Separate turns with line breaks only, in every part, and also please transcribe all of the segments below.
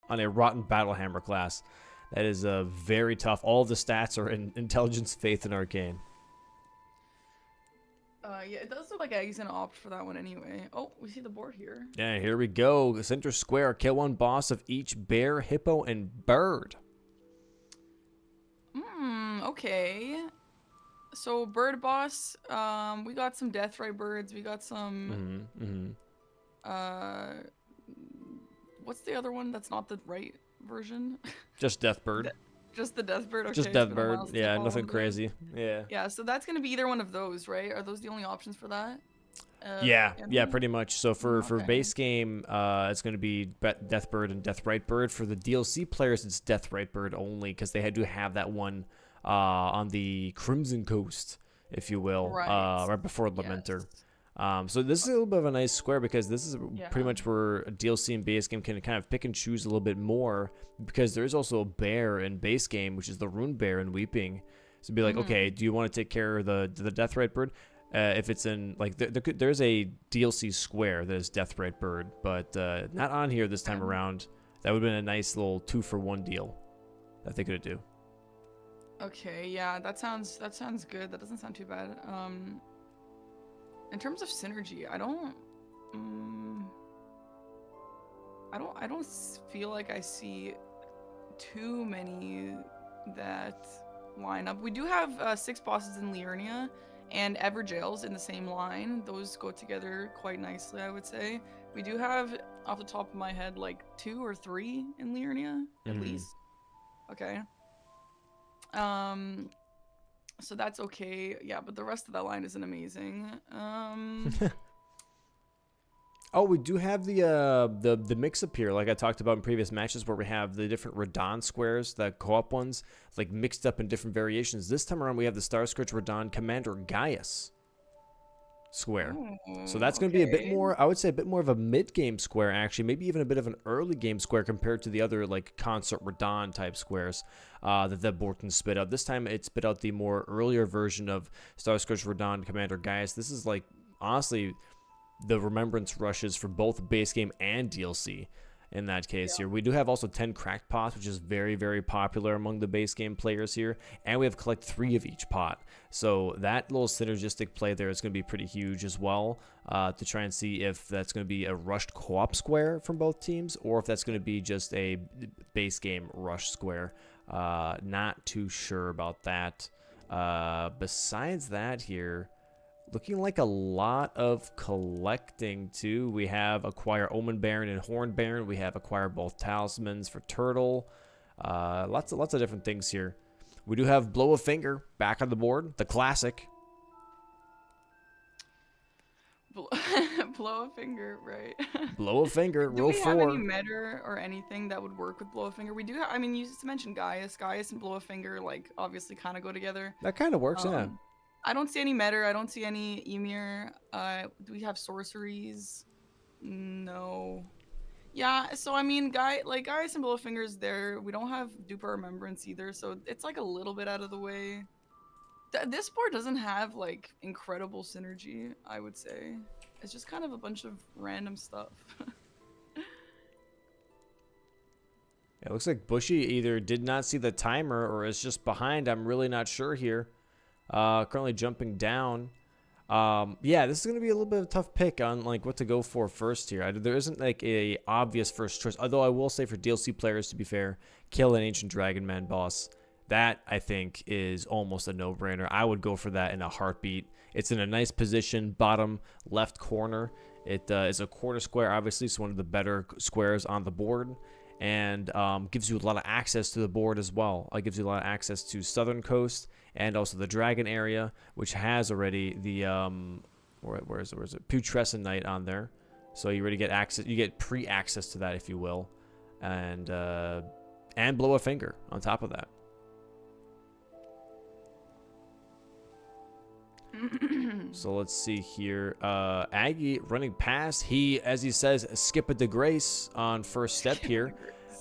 on a Rotten Battlehammer class. That is very tough. All the stats are in Intelligence, Faith, and Arcane.
Yeah, it does look like Aggie's gonna opt for that one anyway. Oh, we see the board here.
Yeah, here we go. Center square. Kill one boss of each bear, hippo, and bird.
Okay. So bird boss, we got some death-ray birds. We got some, uh, what's the other one that's not the right version?
Just Deathbird.
De- just the death bird.
Just
Okay, it's been a while
Deathbird.
since I
Yeah,
fought one
nothing
of those.
crazy. Yeah.
Yeah, so that's gonna be either one of those, right? Are those the only options for that?
Yeah,
Anthony?
pretty much. So for
Okay.
base game, it's going to be Deathbird and Deathrite Bird. For the DLC players, it's Deathrite Bird only because they had to have that one on the Crimson Coast, if you will,
Right.
right before
Yes.
Lamenter. So this is a little bit of a nice square because this is pretty
Yeah.
much where a DLC and base game can kind of pick and choose a little bit more because there is also a bear in base game, which is the Rune Bear in Weeping. So be like, okay, do you want to take care of the Deathrite Bird? If it's in like there's a DLC square that is Deathrite Bird, but not on here this time around. That would have been a nice little 2-for-1 deal that they could do.
Okay, yeah, that sounds good. That doesn't sound too bad. In terms of synergy, I don't feel like I see too many that line up. We do have 6 bosses in Liurnia and Everjails in the same line. Those go together quite nicely, I would say. We do have, off the top of my head, like 2 or 3 in Liurnia, at least. Okay. So that's okay. Yeah, but the rest of that line isn't amazing.
Oh, we do have the mix up here, like I talked about in previous matches, where we have the different Radon squares, the co-op ones, like mixed up in different variations. This time around, we have the Star Scourge Radon Commander Gaius square. So that's going to be a bit
Okay.
more, I would say a bit more of a mid-game square, actually, maybe even a bit of an early game square compared to the other like Concert Radon type squares that the board can spit out. This time it spit out the more earlier version of Star Scourge Radon Commander Gaius. This is like, honestly, the remembrance rushes for both base game and DLC. In that case here, we do have also 10 cracked pots, which is very, very popular among the base game players here, and we have collect 3 of each pot. So that little synergistic play there is going to be pretty huge as well, to try and see if that's going to be a rushed co-op square from both teams, or if that's going to be just a base game rush square. Not too sure about that. Besides that here, looking like a lot of collecting too. We have acquire Omen Baron and Horn Baron. We have acquire both talismans for Turtle. Lots of different things here. We do have Blow a Finger back on the board, the classic.
Blow a finger, right?
Blow a Finger,
Do
roll
we have any
4.
meta or anything that would work with blow a finger? We do. I mean, you just mentioned Gaius. Gaius and blow a finger, like, obviously kind of go together.
That kind of works, yeah.
I don't see any meta. I don't see any Emir. Do we have sorceries? No. Yeah, so I mean, Gaius and Blowfingers there. We don't have Duper Remembrance either, so it's like a little bit out of the way. This board doesn't have like incredible synergy, I would say. It's just kind of a bunch of random stuff.
It looks like Bushy either did not see the timer or is just behind. I'm really not sure here. Currently jumping down. Yeah, this is going to be a little bit of a tough pick on like what to go for first here. There isn't like a obvious first choice. Although I will say for DLC players, to be fair, kill an Ancient Dragon Man boss. That, I think, is almost a no-brainer. I would go for that in a heartbeat. It's in a nice position, bottom left corner. It is a quarter square, obviously, so one of the better squares on the board. And gives you a lot of access to the board as well. It gives you a lot of access to Southern Coast and also the Dragon area, which has already the where is it? Putrescent Knight on there. So you already get access. You get pre-access to that, if you will, and Blow a Finger on top of that. So let's see here. Aggie running past. He, as he says, skip a de grace on first step here.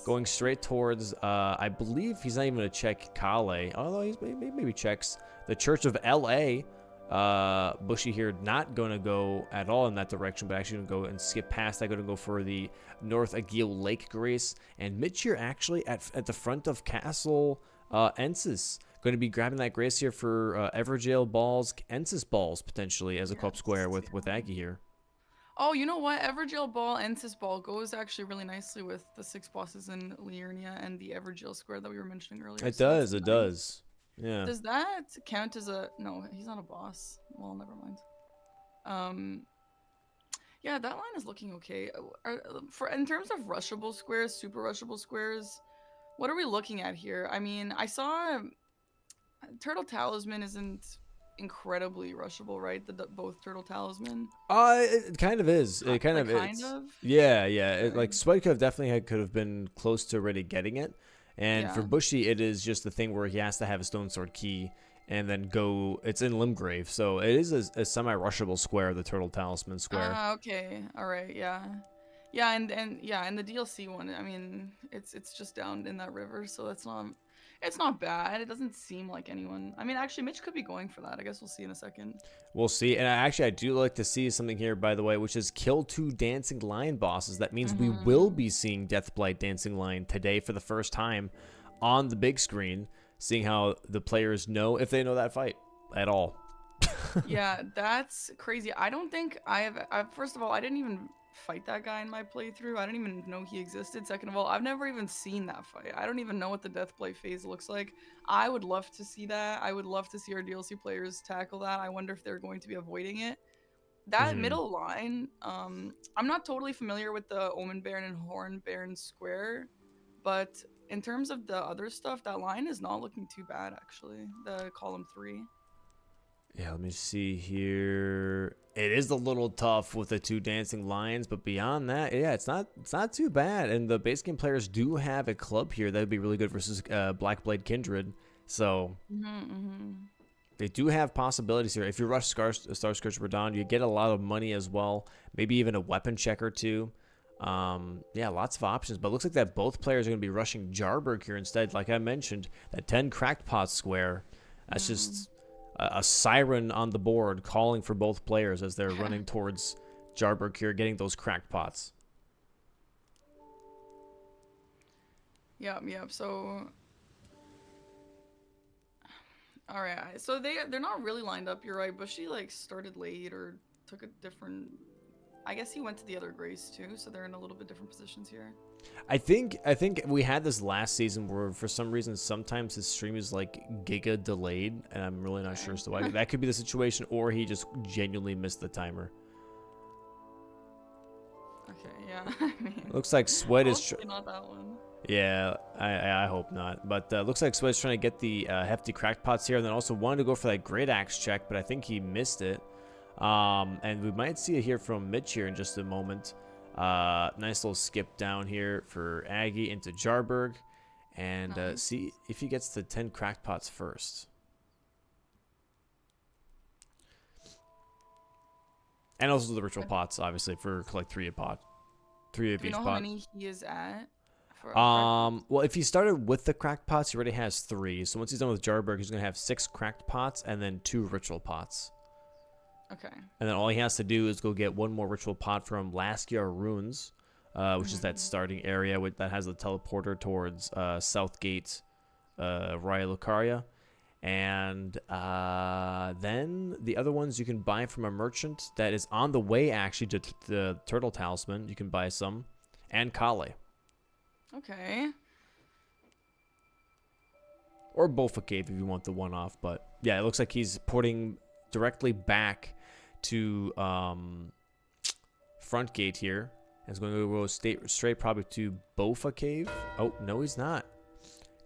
Going straight towards, I believe he's not even going to check Kale. Although he maybe checks the Church of L.A. Bushy here not going to go at all in that direction, but actually going to go and skip past that. Going to go for the North Aguil Lake Grace. And Mitch here actually at the front of Castle Ensis. Going to be grabbing that Grace here for Everjail balls, Ensis balls potentially as a co-op square
Yes.
with Aggie here.
Oh, you know what? Everjail Ball and Sis Ball goes actually really nicely with the 6 bosses in Liurnia and the Everjail square that we were mentioning earlier.
It
So that's
does, it
nice.
does. Yeah.
Does that count as a no? He's not a boss. Well, never mind. Um, yeah, that line is looking okay. For in terms of rushable squares, super rushable squares, what are we looking at here? I mean, I saw Turtle Talisman isn't incredibly rushable, right? Both Turtle Talisman,
It kind of is. It kind
like
of
kind
it's.
of.
Yeah, yeah.
Okay.
Like Sweat could have definitely could have been close to already getting it, and for
Yeah.
Bushy, it is just the thing where he has to have a Stone Sword key and then go. It's in Limgrave, so it is a semi-rushable square, the Turtle Talisman square.
Ah, okay. All right. Yeah. Yeah, and yeah, and the DLC one, I mean, it's just down in that river, so it's not bad. It doesn't seem like anyone. I mean, actually Mitch could be going for that. I guess we'll see in a second.
We'll see. And I do like to see something here, by the way, which is kill 2 Dancing Lion bosses. That means we will
Mhm.
be seeing Deathblight Dancing Lion today for the first time on the big screen, seeing how the players know, if they know that fight at all.
Yeah, that's crazy. I don't think first of all, I didn't even fight that guy in my playthrough. I didn't even know he existed. Second of all, I've never even seen that fight. I don't even know what the Deathblade phase looks like. I would love to see that. I would love to see our DLC players tackle that. I wonder if they're going to be avoiding it. That
Hmm.
middle line, I'm not totally familiar with the Omen Baron and Horn Baron square, but in terms of the other stuff, that line is not looking too bad actually. The column 3.
Yeah, let me see here. It is a little tough with the 2 dancing lions, but beyond that, yeah, it's not too bad. And the base game players do have a club here that would be really good versus Blackblade Kindred. So
Mhm.
they do have possibilities here. If you rush Star Scourge Radon, you get a lot of money as well. Maybe even a weapon check or two. Yeah, lots of options. But it looks like that both players are going to be rushing Jarberg here instead. Like I mentioned, that 10 cracked pot square. That's
Mm.
just a siren on the board calling for both players as they're running towards Jarberg here, getting those cracked pots.
Yep, yep. So, all right. So they're not really lined up. You're right. Bushy like started late or took a different. I guess he went to the other Grace too. So they're in a little bit different positions here.
I think we had this last season where for some reason sometimes his stream is like giga delayed, and I'm really not sure
Okay.
as to why. That could be the situation, or he just genuinely missed the timer.
Okay. Yeah. I mean,
Looks like Sweat is.
hopefully not that one.
Yeah, I hope not. But looks like Sweat's trying to get the hefty cracked pots here, and then also wanted to go for that great axe check, but I think he missed it. And we might see it here from Mitch here in just a moment. Nice little skip down here for Aggie into Jarberg, and
Nice.
see if he gets to 10 cracked pots first. And also the ritual pots, obviously, for collect 3 a pot. 3 of
Do we
each
know how
pot.
many he is at for crack pots?
Well, if he started with the cracked pots, he already has 3. So once he's done with Jarberg, he's gonna have 6 cracked pots and then 2 ritual pots.
Okay.
And then all he has to do is go get 1 more ritual pot from Laskiar Runes, which is that starting area that has the teleporter towards Southgate, Raya Lucaria. And then the other ones you can buy from a merchant that is on the way actually to the Turtle Talisman. You can buy some, and Kale.
Okay.
Or Bofa Cave if you want the one off. But yeah, it looks like he's porting directly back to front gate here. And he's going to go straight probably to Bofa Cave. Oh, no, he's not.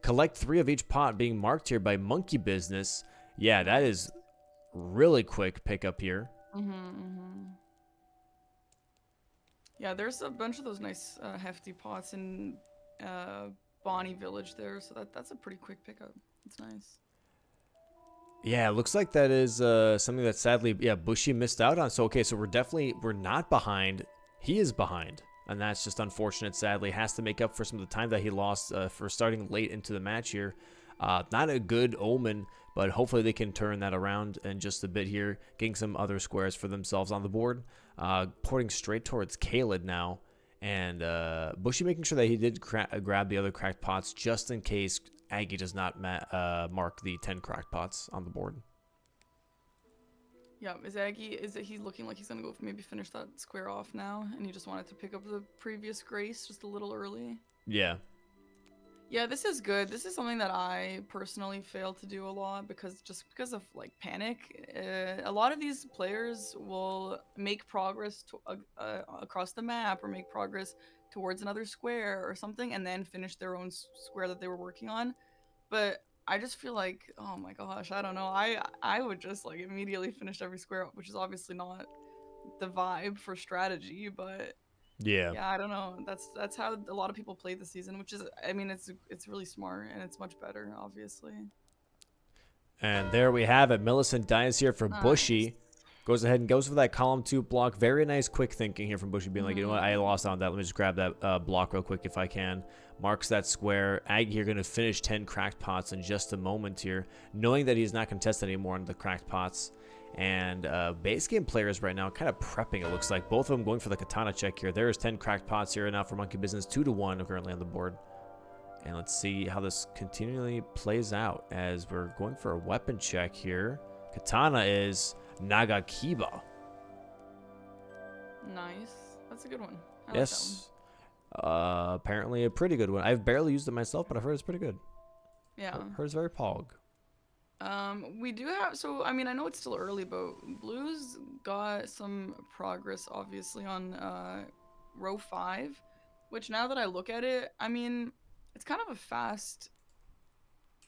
Collect 3 of each pot being marked here by Monkey Business. Yeah, that is really quick pickup here.
Yeah, there's a bunch of those nice hefty pots in Bonnie Village there, so that's a pretty quick pickup. It's nice.
Yeah, it looks like that is something that sadly, yeah, Bushy missed out on. So, okay, so we're not behind. He is behind. And that's just unfortunate, sadly. Has to make up for some of the time that he lost for starting late into the match here. Not a good omen, but hopefully they can turn that around in just a bit here, getting some other squares for themselves on the board. Porting straight towards Kaled now, and Bushy making sure that he did grab the other cracked pots just in case Aggie does not mark the 10 cracked pots on the board.
Yeah, is Aggie, is it he looking like he's gonna go maybe finish that square off now, and he just wanted to pick up the previous grace just a little early?
Yeah.
Yeah, this is good. This is something that I personally fail to do a lot because of like panic. A lot of these players will make progress across the map or make progress towards another square or something, and then finish their own square that they were working on. But I just feel like, oh my gosh, I don't know. I would just like immediately finish every square, which is obviously not the vibe for strategy, but
Yeah.
yeah, I don't know. That's how a lot of people play the season, which is, I mean, it's really smart and it's much better, obviously.
And there we have it. Millicent dies here for
Nice.
Bushy. Goes ahead and goes for that column 2 block. Very nice quick thinking here from Bushy, being like, you know what, I
Hmm.
lost on that. Let me just grab that block real quick if I can. Marks that square. Aggie here going to finish 10 cracked pots in just a moment here, knowing that he's not contested anymore on the cracked pots. And base game players right now kind of prepping, it looks like. Both of them going for the katana check here. There's 10 cracked pots here now for Monkey Business. 2-1 currently on the board. And let's see how this continually plays out as we're going for a weapon check here. Katana is Nagakiba.
Nice. That's a good one. I like that one.
Yes. Apparently a pretty good one. I've barely used it myself, but I've heard it's pretty good.
Yeah.
Heard it's very pog.
We do have, so I mean, I know it's still early, but Blues got some progress obviously on row 5, which now that I look at it, I mean, it's kind of a fast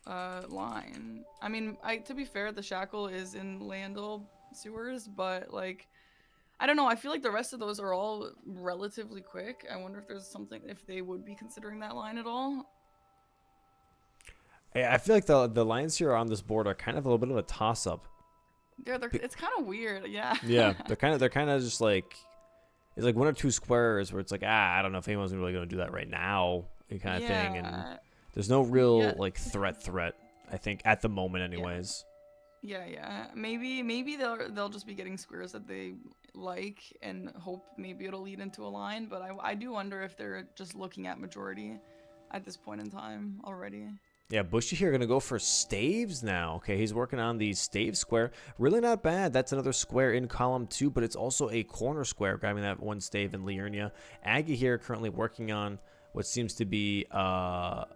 line. I mean, to be fair, the shackle is in Landel sewers, but like I don't know, I feel like the rest of those are all relatively quick. I wonder if there's something, if they would be considering that line at all.
Hey, I feel like the lines here on this board are kind of a little bit of a toss up.
It's kind of weird, yeah.
Yeah, they're kind of just like, it's like one or two squares where it's like, I don't know if anyone's really going to do that right now, kind of thing. And
Yeah.
there's no real
Yeah.
like threat. I think at the moment,
Yeah.
anyways.
Yeah. Maybe they'll just be getting squares that they like and hope maybe it'll lead into a line, but I do wonder if they're just looking at majority at this point in time already.
Yeah, Bushy here gonna go for staves now. Okay, he's working on the stave square. Really not bad. That's another square in column 2, but it's also a corner square, grabbing that one stave in Liurnia. Aggie here currently working on what seems to be a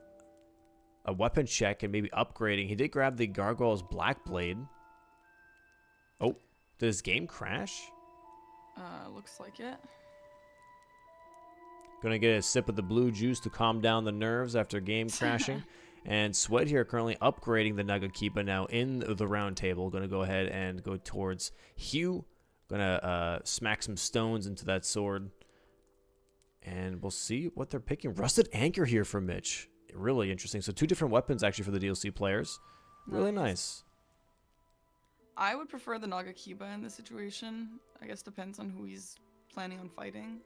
weapon check and maybe upgrading. He did grab the Gargoyle's Black Blade. Oh, did his game crash?
Looks like it.
Gonna get a sip of the blue juice to calm down the nerves after game crashing. And Sweat here currently upgrading the Nagakiba now in the round table. Gonna go ahead and go towards Hugh. Gonna smack some stones into that sword. And we'll see what they're picking. Rusted Anchor here for Mitch. Really interesting. So 2 different weapons actually for the DLC players. Really nice.
I would prefer the Nagakiba in this situation. I guess depends on who he's planning on fighting.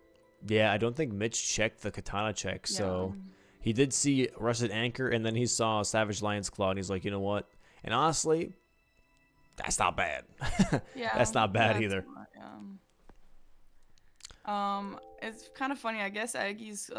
Yeah, I don't think Mitch checked the katana check, so he did see Rusted Anchor, and then he saw Savage Lion's Claw, and he's like, you know what? And honestly, that's not bad.
Yeah.
That's not bad either.
It's kind of funny. I guess Aggie's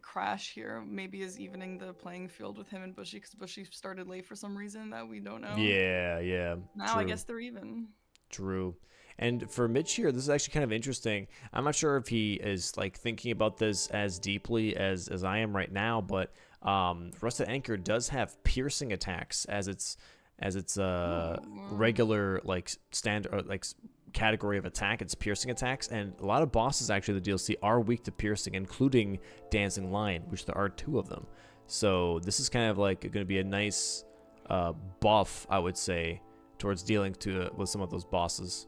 crash here maybe is evening the playing field with him and Bushy, because Bushy started late for some reason that we don't know.
Yeah.
Now
True.
I guess they're even.
True. And for Mitch here, this is actually kind of interesting. I'm not sure if he is like thinking about this as deeply as I am right now, but Rusted Anchor does have piercing attacks as its regular like standard or like category of attack. It's piercing attacks, and a lot of bosses actually the DLC are weak to piercing, including Dancing Lion, which there are 2 of them. So this is kind of like going to be a nice buff, I would say, towards dealing with some of those bosses.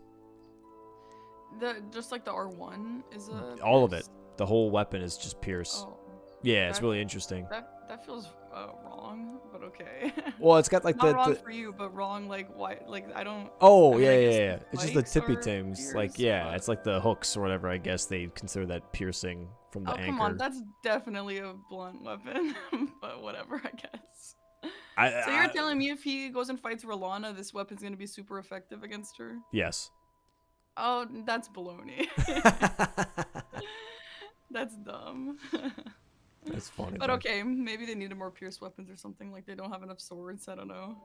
Just like the R1 is a
all of it.
pierce?
The whole weapon is just pierce.
Oh,
Yeah, it's really interesting.
that feels wrong, but okay.
Well, it's got like
Not wrong
the
for you, but wrong like why? Like I don't.
oh
I mean,
yeah,
I
yeah,
guess
yeah. It's just the
spikes
tippy
are
things. Like
pierced,
yeah,
but-
it's like the hooks or whatever. I guess they consider that piercing from the
Oh
anchor.
come on, that's definitely a blunt weapon, but whatever, I guess. So you're
I
telling me if he goes and fights Rolana, this weapon's gonna be super effective against her?
yes.
Oh, that's baloney. That's dumb.
That's funny
But
though.
okay, maybe they needed more pierce weapons or something. Like they don't have enough swords. I don't know.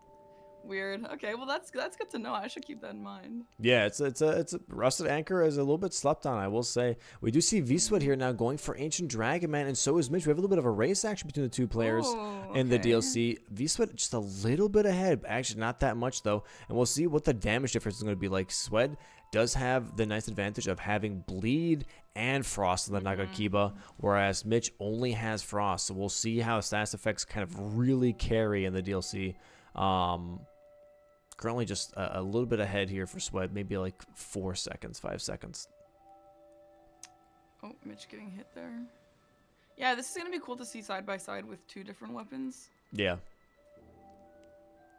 Weird. Okay, well that's good to know. I should keep that in mind.
Yeah, it's a rusted anchor is a little bit slept on, I will say. We do see V-Sweat here now going for Ancient Dragon Man, and so is Mitch. We have a little bit of a race action between the two players
Oh,
in the
okay.
DLC. V-Sweat just a little bit ahead, actually not that much though, and we'll see what the damage difference is going to be like. Sweat does have the nice advantage of having bleed and frost in the Nagakiba, whereas Mitch only has frost. So we'll see how status effects kind of really carry in the DLC. Currently just a little bit ahead here for Sweat, maybe like 4 seconds, 5 seconds.
Oh, Mitch getting hit there. Yeah, this is gonna be cool to see side by side with two different weapons.
Yeah.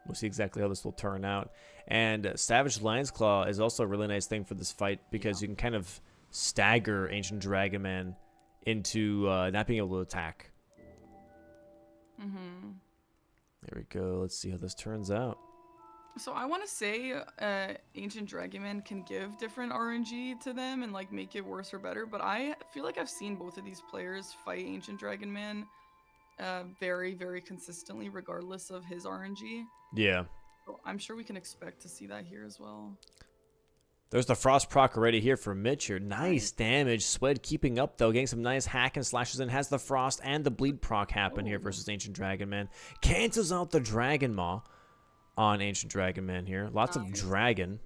We'll see exactly how this will turn out. And Savage Lion's Claw is also a really nice thing for this fight because you can kind of stagger Ancient Dragon Man into not being able to attack.
Mm-hmm.
There we go. Let's see how this turns out.
So I want to say Ancient Dragon Man can give different RNG to them and like make it worse or better, but I feel like I've seen both of these players fight Ancient Dragon Man very, very consistently, regardless of his RNG.
Yeah.
So I'm sure we can expect to see that here as well.
There's the Frost proc already here for Mitch here. Nice damage. Swed keeping up, though. Getting some nice hack and slashes in. Has the Frost and the Bleed proc happen here versus Ancient Dragon Man. Cancels out the Dragon Maw on Ancient Dragon Man here. Lots of dragon.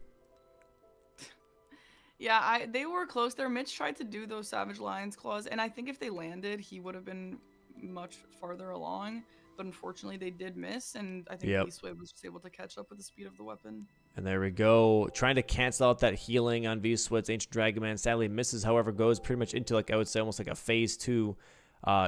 Yeah, they were close there. Mitch tried to do those Savage Lion's Claws, and I think if they landed, he would have been much farther along. But unfortunately, they did miss, and I think V-Sway was just able to catch up with the speed of the weapon.
And there we go. Trying to cancel out that healing on V-Swit's Ancient Dragon Man. Sadly misses, however, goes pretty much into, like I would say, almost like a phase 2.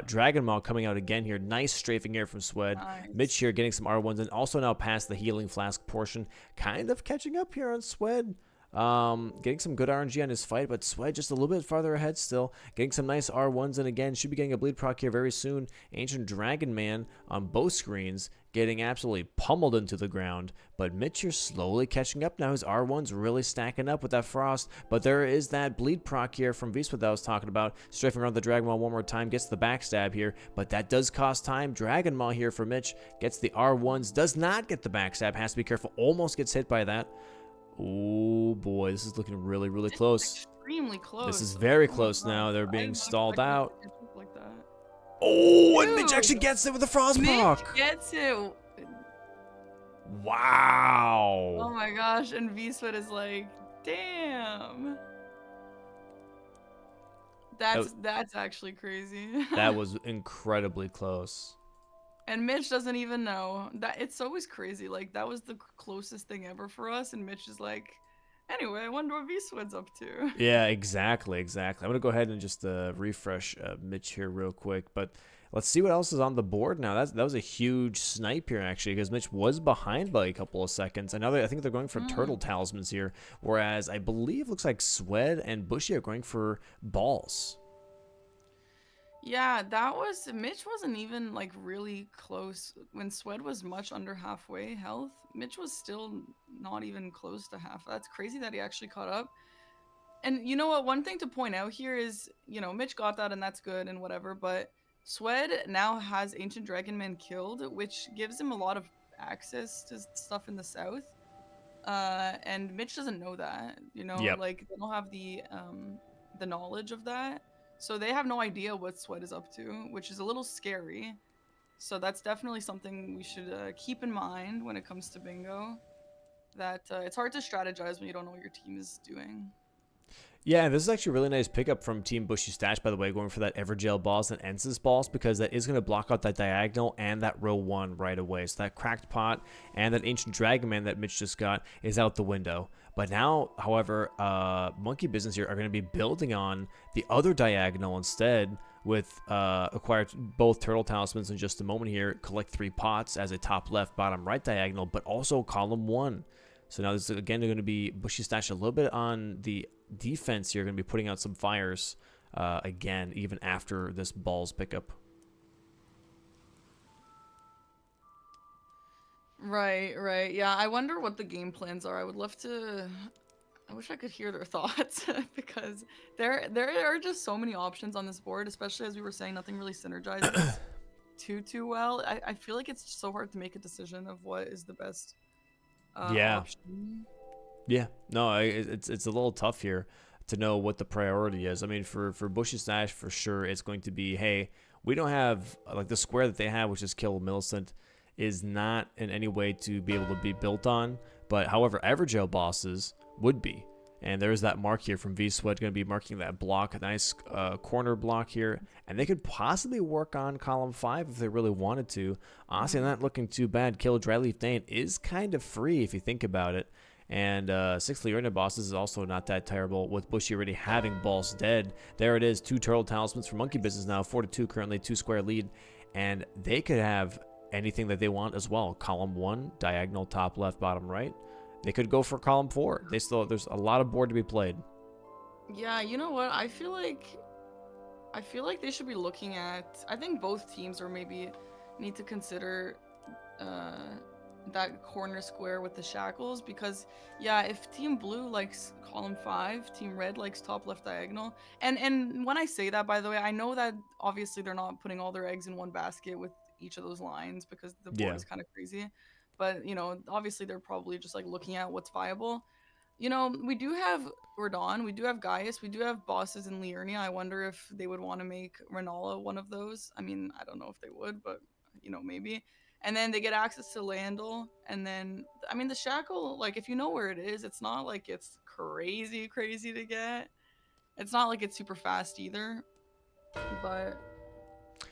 Dragon Maw coming out again here. Nice strafing here from Swed.
Nice.
Mitch here getting some R1s and also now past the healing flask portion. Kind of catching up here on Swed. Getting some good RNG on his fight, but Swed just a little bit farther ahead still. Getting some nice R1s, and again, should be getting a bleed proc here very soon. Ancient Dragon Man on both screens, getting absolutely pummeled into the ground. But Mitch here slowly catching up now. His R1's really stacking up with that Frost, but there is that bleed proc here from V-Swed that I was talking about. Strafing around the Dragon Maw one more time, gets the backstab here, but that does cost time. Dragon Maw here for Mitch, gets the R1s, does not get the backstab, has to be careful, almost gets hit by that. Oh boy, this is looking really, really close.
Extremely close.
This is very close now. They're being stalled out.
Like that.
Oh, and Mitch actually gets it with the Frost proc.
Mitch gets it.
Wow.
Oh my gosh, and V-Sweat is like, damn. That's actually crazy.
That was incredibly close.
And Mitch doesn't even know. It's always crazy. Like, that was the closest thing ever for us, and Mitch is like, anyway, I wonder what V-Swed's up to.
Yeah, exactly. I'm going to go ahead and just refresh Mitch here real quick, but let's see what else is on the board now. That was a huge snipe here, actually, because Mitch was behind by a couple of seconds. And now I think they're going for turtle talismans here, whereas I believe looks like Swed and Bushy are going for balls.
Yeah, Mitch wasn't even like really close. When Swed was much under halfway health, Mitch was still not even close to half. That's crazy that he actually caught up. And you know what? One thing to point out here is, Mitch got that and that's good and whatever, but Swed now has Ancient Dragon Man killed, which gives him a lot of access to stuff in the south. And Mitch doesn't know that, like they don't have the knowledge of that. So they have no idea what Swed is up to, which is a little scary. So that's definitely something we should keep in mind when it comes to bingo. That it's hard to strategize when you don't know what your team is doing.
Yeah, this is actually a really nice pickup from Team Bushy Stache, by the way, going for that Evergel balls and ends this balls, because that is going to block out that diagonal and that row 1 right away. So that Cracked Pot and that Ancient Dragon Man that Mitch just got is out the window. But now, however, Monkey Business here are going to be building on the other diagonal instead with acquire both Turtle Talismans in just a moment here, collect 3 pots as a top left, bottom right diagonal, but also column 1. So now this is, again, going to be Bushy Stache a little bit on the defense here, going to be putting out some fires again, even after this balls pickup.
Right, right. Yeah, I wonder what the game plans are. I would love to. I wish I could hear their thoughts because there are just so many options on this board, especially as we were saying, nothing really synergizes too well. I feel like it's so hard to make a decision of what is the best
Yeah,
option.
yeah. No, it's a little tough here to know what the priority is. I mean, for Bushy Stash, for sure, it's going to be, hey, we don't have like the square that they have, which is Kill Millicent, is not in any way to be able to be built on. But however, Everjail bosses would be. And there's that mark here from V Sweat going to be marking that block, a nice corner block here. And they could possibly work on column 5 if they really wanted to. Honestly,
Mhm.
not looking too bad. Kill Dryleaf Dane is kind of free if you think about it. And 6 Leona bosses is also not that terrible with Bushy already having Boss dead. There it is, 2 Turtle Talismans for Monkey Business now, 4 to 2 currently, 2 square lead. And they could have anything that they want as well. Column 1, diagonal, top left, bottom right. They could go for column 4. There's a lot of board to be played.
Yeah, you know what? I feel like they should be looking at. I think both teams or maybe need to consider uh, that corner square with the shackles because yeah, if Team Blue likes column 5, Team Red likes top left diagonal. And when I say that, by the way, I know that obviously they're not putting all their eggs in one basket with each of those lines because the board
Yeah.
is kind of crazy. But obviously they're probably just like looking at what's viable. We do have Rodon, we do have Gaius, we do have bosses in Liurnia. I wonder if they would want to make Renala one of those. I mean, I don't know if they would, but maybe. And then they get access to Landel, and then I mean the Shackle, like if you know where it is, it's not like it's crazy crazy to get. It's not like it's super fast either. But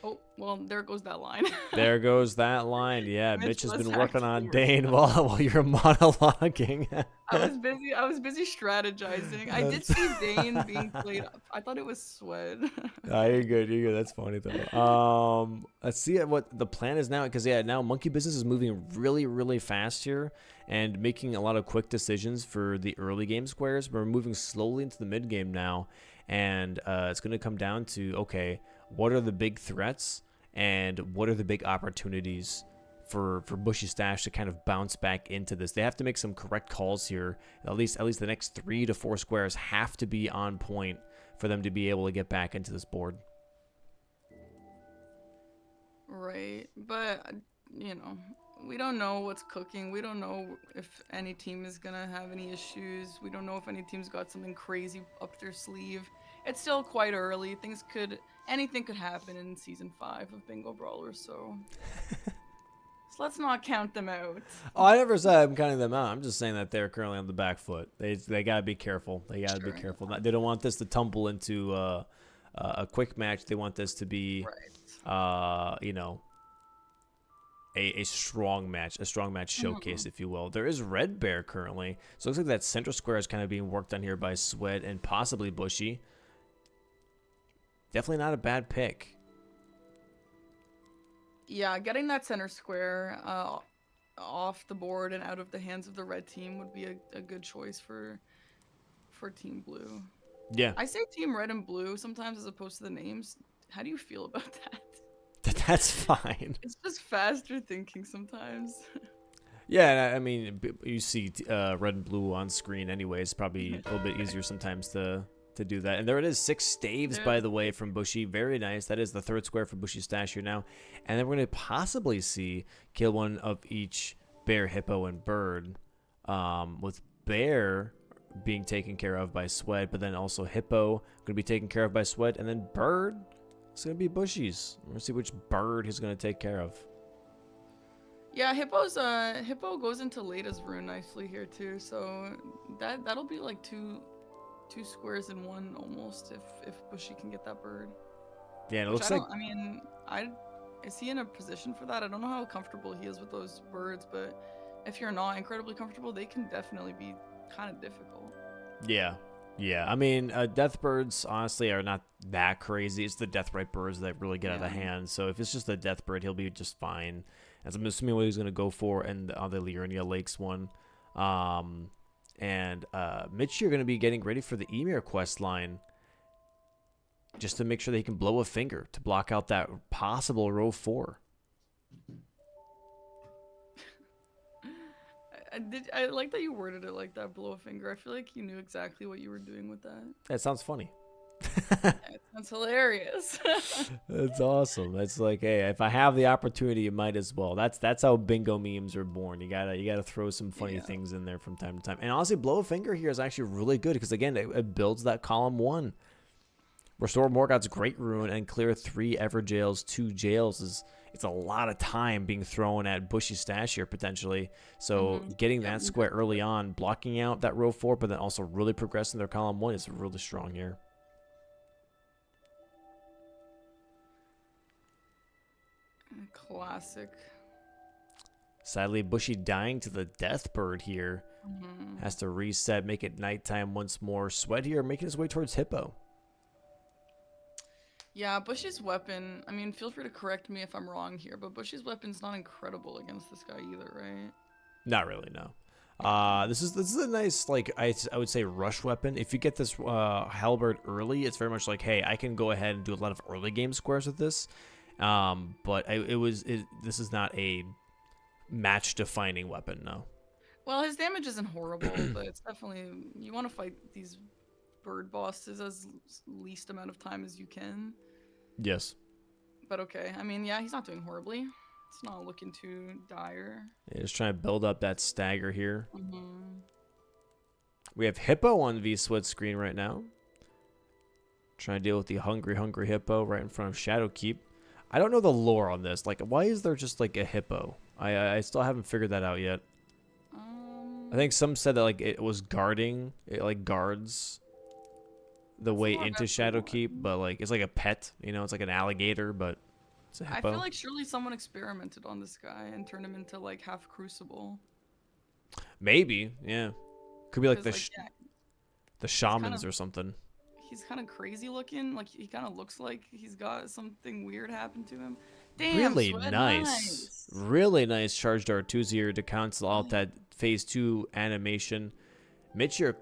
oh well, there goes that line.
There goes that line. Yeah,
Mitch
Mitch has
was
been working on
actively
Dane while you're monologuing.
I was busy strategizing. I did
That's
see Dane being played up. I thought it was Swed.
Nah, you're good. You're good. That's funny though. Let's see what the plan is now, because yeah, now Monkey Business is moving really, really fast here and making a lot of quick decisions for the early game squares. We're moving slowly into the mid game now, and it's going to come down to, okay, what are the big threats and what are the big opportunities for Bushy Stash to kind of bounce back into this. They have to make some correct calls here. At least the next 3 to 4 squares have to be on point for them to be able to get back into this board.
Right, but you know, we don't know what's cooking. We don't know if any team is gonna have any issues. We don't know if any team's got something crazy up their sleeve. It's still quite early. Anything could happen in season 5 of Bingo Brawlers. So let's not count them out.
Oh, I never said I'm counting them out. I'm just saying that they're currently on the back foot. They gotta be careful. They gotta be
Sure.
careful. They don't want this to tumble into a quick match. They want this to be,
Right.
you know, a strong match, showcase,
Mhm.
if you will. There is Red Bear currently, so it looks like that center square is kind of being worked on here by Sweat and possibly Bushy. Definitely not a bad pick.
Yeah, getting that center square off the board and out of the hands of the red team would be a good choice for Team Blue.
Yeah,
I say Team Red and Blue sometimes as opposed to the names. How do you feel about that?
that's fine.
It's just faster thinking sometimes.
Yeah, I mean, you see red and blue on screen anyways. Probably a little bit easier sometimes to do that. And there it is, 6 staves,
There's
by the way, from Bushy. Very nice. That is the 3rd square for Bushy Stash here now. And then we're going to possibly see kill one of each bear, hippo, and bird, with bear being taken care of by Sweat, but then also hippo going to be taken care of by Sweat, and then bird, it's going to be Bushy's. We're going to see which bird he's going to take care of.
Yeah, Hippo goes into Lada's rune nicely here too. So that'll be like two squares in one almost if Bushy can get that bird.
Yeah, and it
Which I
looks like
don't. I mean, I is he in a position for that? I don't know how comfortable he is with those birds, but if you're not incredibly comfortable, they can definitely be kind of difficult.
yeah. Yeah. I mean, death birds, honestly, are not that crazy. It's the death right birds that really get out of
Yeah.
hand. So if it's just a death bird, he'll be just fine. As I'm assuming what he's going to go for and on the Liurnia Lakes one. And Mitch, you're going to be getting ready for the Emir quest line just to make sure that he can blow a finger to block out that possible row 4.
I like that you worded it like that, blow a finger. I feel like you knew exactly what you were doing with that.
That sounds funny.
It sounds hilarious.
That's awesome. That's like, hey, if I have the opportunity, you might as well. That's how bingo memes are born. You gotta throw some funny
Yeah.
things in there from time to time. And honestly, blow a finger here is actually really good because again, it builds that column one. Restore Morgoth's Great Ruin and clear 3 Everjails, 2 jails is it's a lot of time being thrown at Bushy Stache here potentially. So getting
Yep.
that square early on, blocking out that row 4, but then also really progressing their column 1 is really strong here.
Classic.
Sadly, Bushy dying to the Death Bird here.
Mhm.
Has to reset, make it nighttime once more. Sweat here making his way towards Hippo.
Yeah, Bushy's weapon. I mean, feel free to correct me if I'm wrong here, but Bushy's weapon's not incredible against this guy either, right?
Not really, no.
Yeah.
This is a nice like I would say rush weapon. If you get this halberd early, it's very much like, hey, I can go ahead and do a lot of early game squares with this. But this is not a match defining weapon, no.
Well, his damage isn't horrible, but it's definitely you want to fight these bird bosses as least amount of time as you can.
Yes.
But okay, I mean, yeah, he's not doing horribly. It's not looking too dire.
Yeah, just trying to build up that stagger here.
Mm-hmm.
We have Hippo on V Sweat's screen right now. Trying to deal with the hungry hippo right in front of Shadowkeep. I don't know the lore on this. Like, why is there just like a hippo? I still haven't figured that out yet. I think some said that like it was guarding, it like guards the
That's a
way
lot
into
of everyone.
Shadowkeep, but like it's like a pet, you know, it's like an alligator, but it's a
I feel
hippo.
like surely someone experimented on this guy and turned him into like half crucible.
Maybe, yeah. Could be like
Because like yeah,
the
he's kind
shamans
of
or something.
he's kind of crazy looking. Like he kind of looks like he's got something weird happen to him. Damn,
Really
Sweat,
nice.
nice.
Really nice charged R2s here to cancel out that phase 2 animation. Mitch here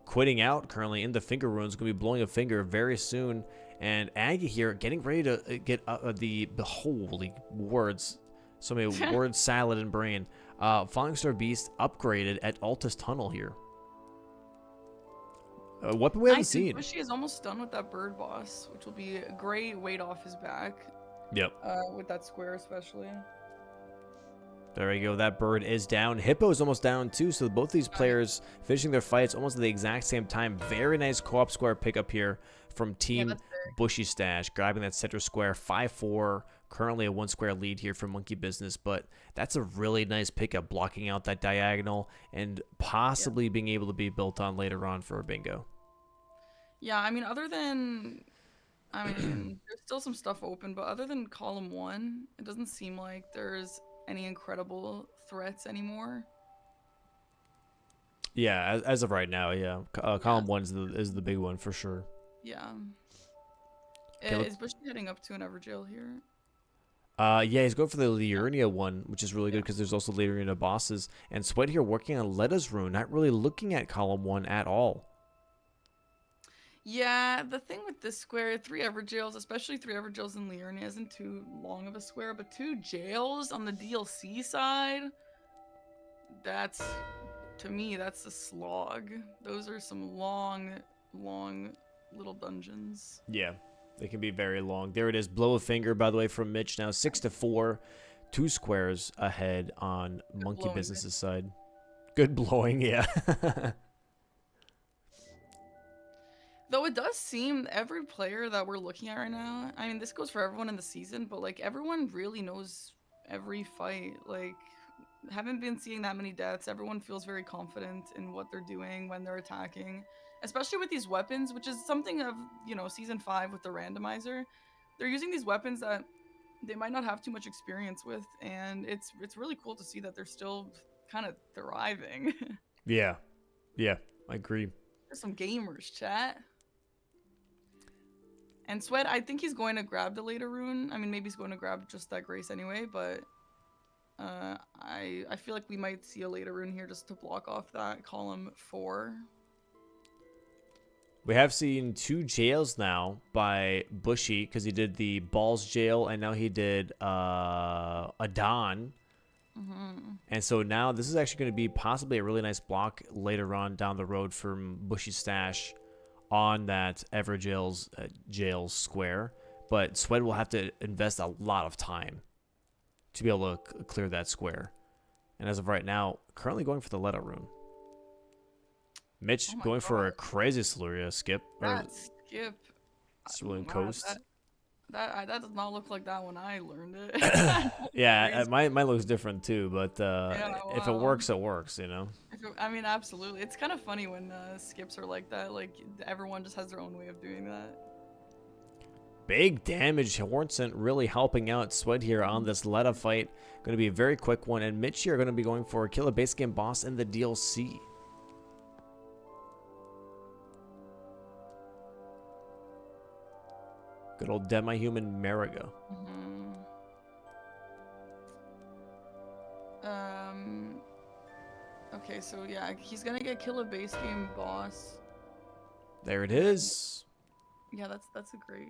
quitting out currently in the finger runes, going to be blowing a finger very soon. And Aggie here getting ready to get the holy words. So many words salad and brain. Falling Star Beast upgraded at Altus Tunnel here. A weapon we haven't
Nice, and
seen.
Bushy is almost done with that bird boss, which will be a great weight off his back.
Yep.
With that square especially.
There we go. That bird is down. Hippo is almost down too. So both these players finishing their fights almost at the exact same time. Very nice co-op square pickup here from Team
that's fair.
Bushy Stache, grabbing that center square. 5-4. Currently a 1 square lead here for Monkey Business, but that's a really nice pickup, blocking out that diagonal and possibly being able to be built on later on for a bingo.
Yeah, I mean, there's still some stuff open, but other than column 1, it doesn't seem like there's any incredible threats anymore.
Yeah, as of right now, yeah. Column 1 is the big one for sure.
Yeah.
Okay,
Is Bushy heading up to an Everjail here?
yeah, he's going for the Liurnia one, which is really good because there's also Liurnia bosses. And Sweat here working on Letta's rune, not really looking at column 1 at all.
Yeah, the thing with this square, 3 Everjails, especially 3 Everjails in Liurnia, isn't too long of a square, but 2 jails on the DLC side, that's, to me, that's a slog. Those are some long little dungeons.
Yeah, they can be very long. There it is. Blow a finger, by the way, from Mitch. Now 6-4, 2 squares ahead on Monkey
blowing.
Business's side. Good blowing, yeah.
Though it does seem every player that we're looking at right now, I mean, this goes for everyone in the season, but like everyone really knows every fight. Like, haven't been seeing that many deaths. Everyone feels very confident in what they're doing when they're attacking, especially with these weapons, which is something of, season 5 with the randomizer. They're using these weapons that they might not have too much experience with, and it's really cool to see that they're still kind of thriving.
Yeah, I agree.
There's some gamers, chat. And Sweat, I think he's going to grab the later rune. I mean, maybe he's going to grab just that grace anyway, but I feel like we might see a later rune here just to block off that column 4.
We have seen 2 jails now by Bushy because he did the Balls jail and now he did Adon.
Mm-hmm.
And so now this is actually going to be possibly a really nice block later on down the road from Bushy Stache on that Jails square. But Sweat will have to invest a lot of time to be able to clear that square. And as of right now, currently going for the Leto rune.
Oh
Mitch
my
going for a
god,
crazy Siluria skip or
that skip.
Cerulean
Wow,
Coast.
that does not look like that when I learned it. That's
Yeah,
crazy.
mine looks different too, but
Yeah,
if it
wow.
works, it works, you know.
I mean, absolutely. It's kind of funny when skips are like that. Like everyone just has their own way of doing that.
Big damage. Hornsent really helping out Sweat here on this Letta fight. Going to be a very quick one, and Mitch here are going to be going for a kill a base game boss in the DLC. Good old demi-human Marigo.
Hmm. Um. Okay, so yeah, he's gonna get kill a base game boss.
There it
And
is.
yeah, that's a great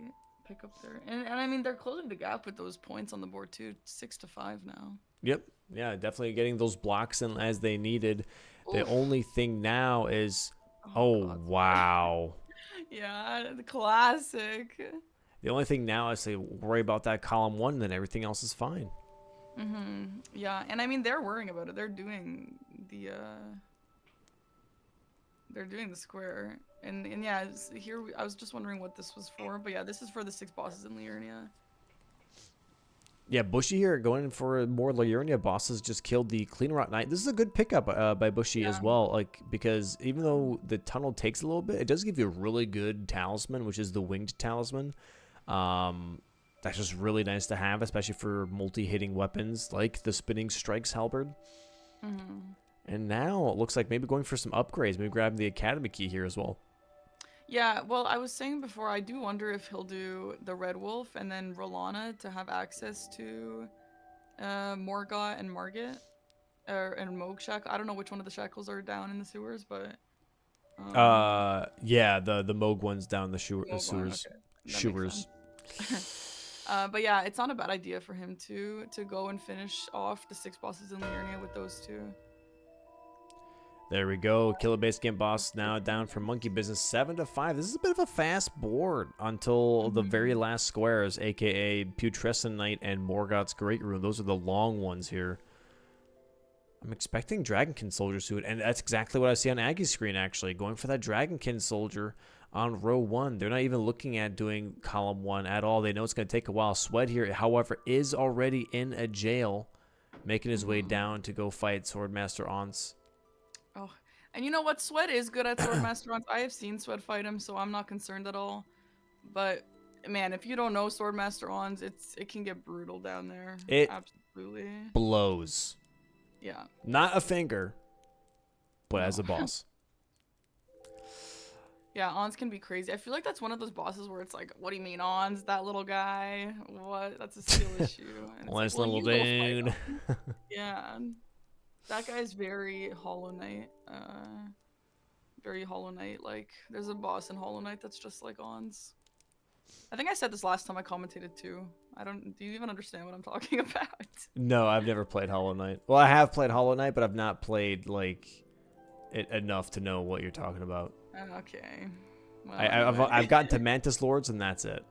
pickup there. And I mean they're closing the gap with those points on the board too. 6-5 now.
Yep. Yeah, definitely getting those blocks in as they needed. The
Oof.
only thing now is,
Oh
oh,
god.
wow.
Yeah, the classic.
The only thing now is to worry about that column one, then everything else is fine.
Yeah, and I mean they're worrying about it. They're doing the square. And yeah, here I was just wondering what this was for, but yeah, this is for the 6 bosses in Liurnia.
Yeah, Bushy here going for more Liurnia bosses just killed the Clean Rot Knight. This is a good pickup by Bushy as
Yeah.
well, like because even though the tunnel takes a little bit, it does give you a really good talisman, which is the Winged Talisman. That's just really nice to have, especially for multi-hitting weapons like the Spinning Strikes Halberd.
Hmm.
And now it looks like maybe going for some upgrades, maybe grabbing the Academy key here as well.
Yeah, well, I was saying before, I do wonder if he'll do the Red Wolf and then Rolana to have access to Morgott and Margit, and Moog Shackle. I don't know which one of the shackles are down in the sewers, but
Yeah, the Moog one's down the
Moog one.
sewers.
Okay, that makes
Sewers.
sense. But yeah, it's not a bad idea for him to go and finish off the 6 bosses in Liurnia with those two.
There we go. Killer base game boss now down for Monkey Business 7-5. This is a bit of a fast board until the very last squares, aka Putrescent Knight and Morgott's Great Rune. Those are the long ones here. I'm expecting Dragonkin Soldier soon, and that's exactly what I see on Aggie's screen actually. Going for that Dragonkin Soldier on row 1. They're not even looking at doing column 1 at all. They know it's going to take a while. Sweat here, however, is already in a jail, making his way down to go fight Swordmaster Once.
Oh, and you know what? Sweat is good at Swordmaster runs. I have seen Sweat fight him, so I'm not concerned at all. But man, if you don't know Swordmaster ons, it can get brutal down there.
It
Absolutely.
blows.
Yeah.
Not a finger, but
No.
as a boss.
Yeah, ons can be crazy. I feel like that's one of those bosses where it's like, what do you mean ons? That little guy? What? That's a skill issue. And it's
Nice
like, well,
little
you go fight
dude.
him. Yeah. That guy's very Hollow Knight. Very Hollow Knight. Like, there's a boss in Hollow Knight that's just like ons. I think I said this last time I commentated too. Do you even understand what I'm talking about?
No, I've never played Hollow Knight. Well, I have played Hollow Knight, but I've not played like it enough to know what you're talking about.
Okay. Well,
I've gotten to Mantis Lords, and that's it.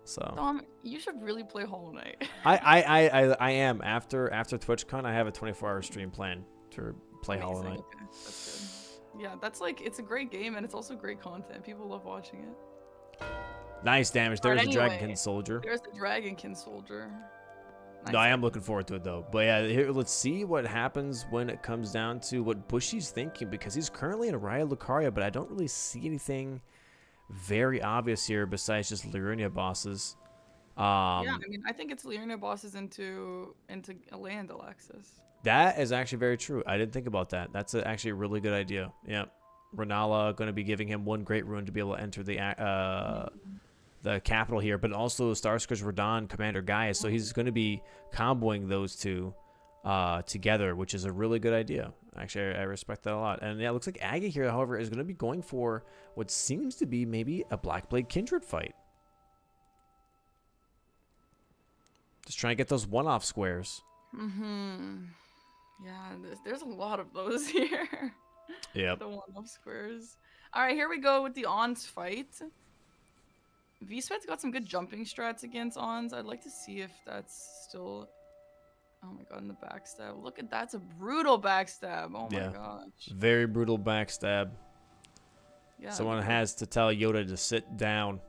So
Dom, you should really play Hollow Knight.
I am after TwitchCon. I have a 24-hour stream plan to play Hollow
Amazing.
Knight.
Okay, that's good. Yeah, that's like it's a great game and it's also great content. People love watching it.
Nice damage.
Alright,
There's a
anyway,
Dragonkin Soldier.
there's the Dragonkin Soldier. Nice.
No, I am looking forward to it though. But yeah, here let's see what happens when it comes down to what Bushy's thinking, because he's currently in Raya Lucaria, but I don't really see anything very obvious here besides just Liurnia bosses.
Yeah, I mean, I think it's Liurnia bosses into a land Alexis.
That is actually very true. I didn't think about that. That's actually a really good idea. Yeah, Renala going to be giving him one great rune to be able to enter the capital here, but also Starscourge Radahn, Commander Gaius. So he's going to be comboing those two together, which is a really good idea. Actually, I respect that a lot. And yeah, it looks like Aggie here, however, is going to be going for what seems to be maybe a Blackblade Kindred fight. Just trying to get those one-off squares.
Mm-hmm. Yeah, there's a lot of those here.
Yep.
The one-off squares. All right, here we go with the Ons fight. V-Sweat's got some good jumping strats against Ons. I'd like to see if that's still. Oh my god, in the backstab. Look at that's a brutal backstab. Oh my
Yeah.
gosh.
Very brutal backstab.
Yeah,
Someone has to tell Yoda to sit down.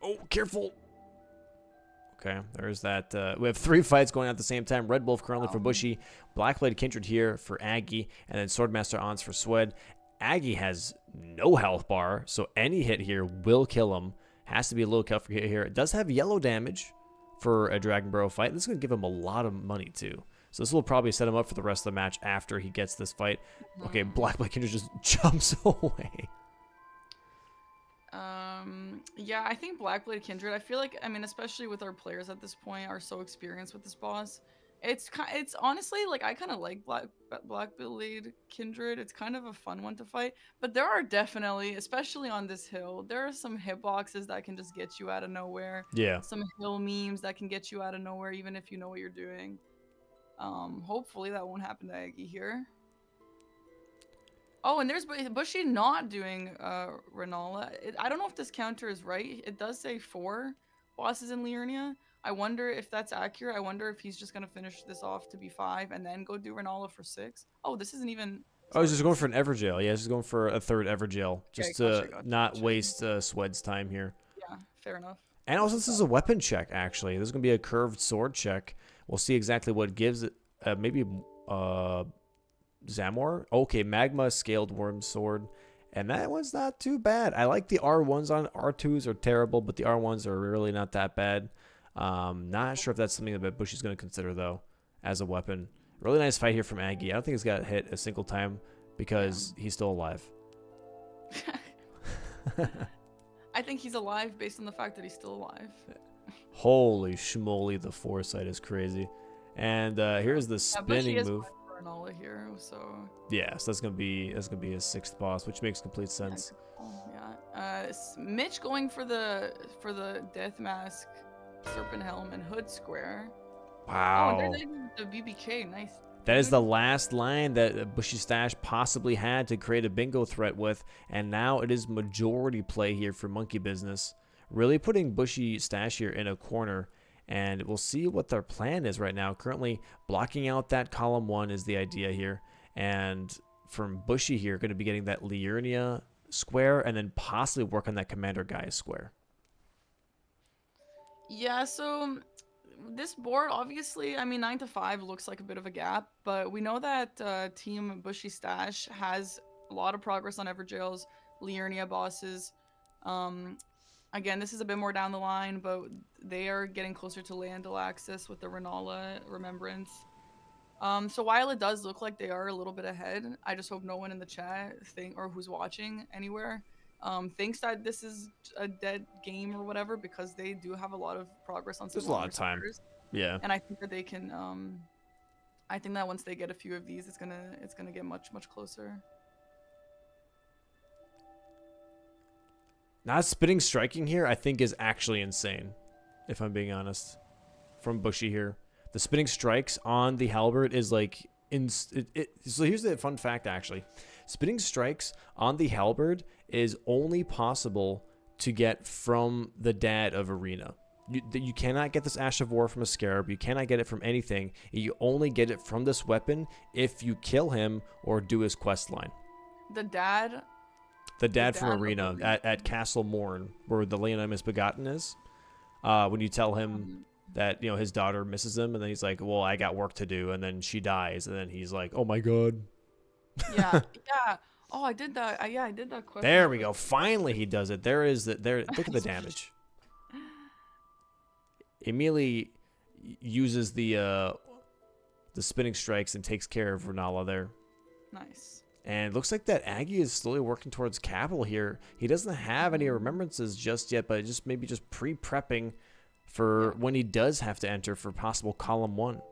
Oh, careful. Okay, there's that. We have three fights going on at the same time. Red Wolf currently for
wow.
Bushy, Blackblade Kindred here for Aggie, and then Swordmaster Ons for Swed. Aggie has no health bar, so any hit here will kill him. Has to be a low cut for hit here. It does have yellow damage for a Dragon Burrow fight. This is going to give him a lot of money, too. So this will probably set him up for the rest of the match after he gets this fight. Okay,
Hmm.
Blackblade Kindred just jumps away.
Yeah, I think Blackblade Kindred. I feel like, I mean, especially with our players at this point, are so experienced with this boss. It's honestly like I kind of like Blackblade Kindred. It's kind of a fun one to fight, but there are definitely, especially on this hill, there are some hitboxes that can just get you out of nowhere.
Yeah.
Some hill memes that can get you out of nowhere, even if you know what you're doing. Hopefully that won't happen to Aggie here. Oh, and there's Bushy not doing Renala. I don't know if this counter is right. It does say 4 bosses in Liurnia. I wonder if that's accurate. I wonder if he's just gonna finish this off to be 5 and then go do Renala for 6. Oh, this isn't even.
I was
Sorry,
just going
this
for
is.
an Evergel. Yeah, just going for a third Evergel,
Okay,
just
gotcha,
to
gotcha,
not
gotcha.
waste Swed's time here.
Yeah, fair enough.
And
This
also,
is
this
bad.
is a weapon check, actually. This is going to be a curved sword check. We'll see exactly what it gives it. Maybe Zamor? Okay, Magma Scaled Worm Sword. And that one's not too bad. I like the R1s on it. R2s are terrible, but the R1s are really not that bad. Not sure if that's something that Bushy's going to consider, though, as a weapon. Really nice fight here from Aggie. I don't think he's got hit a single time
Yeah.
because he's still alive.
I think he's alive based on the fact that he's still alive.
Holy schmoly, the foresight is crazy. And here's the
Yeah, Bushy
spinning
is
move.
fine for Renala here, so
Yeah, so that's gonna be his sixth boss, which makes complete
yeah,
sense.
yeah. Mitch going for the death mask, serpent helm, and hood square. Oh, and there's
Wow.
even the BBK. Nice,
That is the
dude.
last line that Bushy Stache possibly had to create a bingo threat with, and now it is majority play here for Monkey Business. Really putting Bushy Stache here in a corner, and we'll see what their plan is right now. Currently, blocking out that column 1 is the idea here, and from Bushy here, going to be getting that Liurnia square, and then possibly work on that Commander Guy square.
Yeah. So this board, obviously, I mean, 9 to 5 looks like a bit of a gap, but we know that Team Bushy Stash has a lot of progress on Everjail's Liurnia bosses. Um, Again, this is a bit more down the line, but they are getting closer to Landal access with the Renala Remembrance. So while it does look like they are a little bit ahead, I just hope no one in the chat think or who's watching anywhere thinks that this is a dead game or whatever because they do have a lot of progress on some
There's a lot
longer
of time.
squares,
Yeah.
and I think that they can. I think that once they get a few of these, it's gonna get much closer.
Not spitting striking here, I think, is actually insane, if I'm being honest. From Bushy here, the spinning strikes on the halberd is like so here's the fun fact actually. Spinning strikes on the halberd is only possible to get from the dad of Arena. You cannot get this Ash of War from a Scarab. You cannot get it from anything. You only get it from this weapon if you kill him or do his quest line.
The dad,
The
the
dad from
dad of
Arena
Arena.
at Castle Morn, where the Lena Misbegotten is. When you tell him
Um,
that his daughter misses him, and then he's like, "Well, I got work to do," and then she dies, and then he's like, "Oh my god."
yeah, yeah. Oh, I did that. Yeah, I did that quest line
There we
for.
go. Finally, he does it. There is that. There. Look at the damage. Immediately uses the spinning strikes and takes care of Renala there.
Nice.
And it looks like that Aggie is slowly working towards capital here. He doesn't have any remembrances just yet, but just maybe just pre-prepping for
Yeah.
when he does have to enter for possible column 1.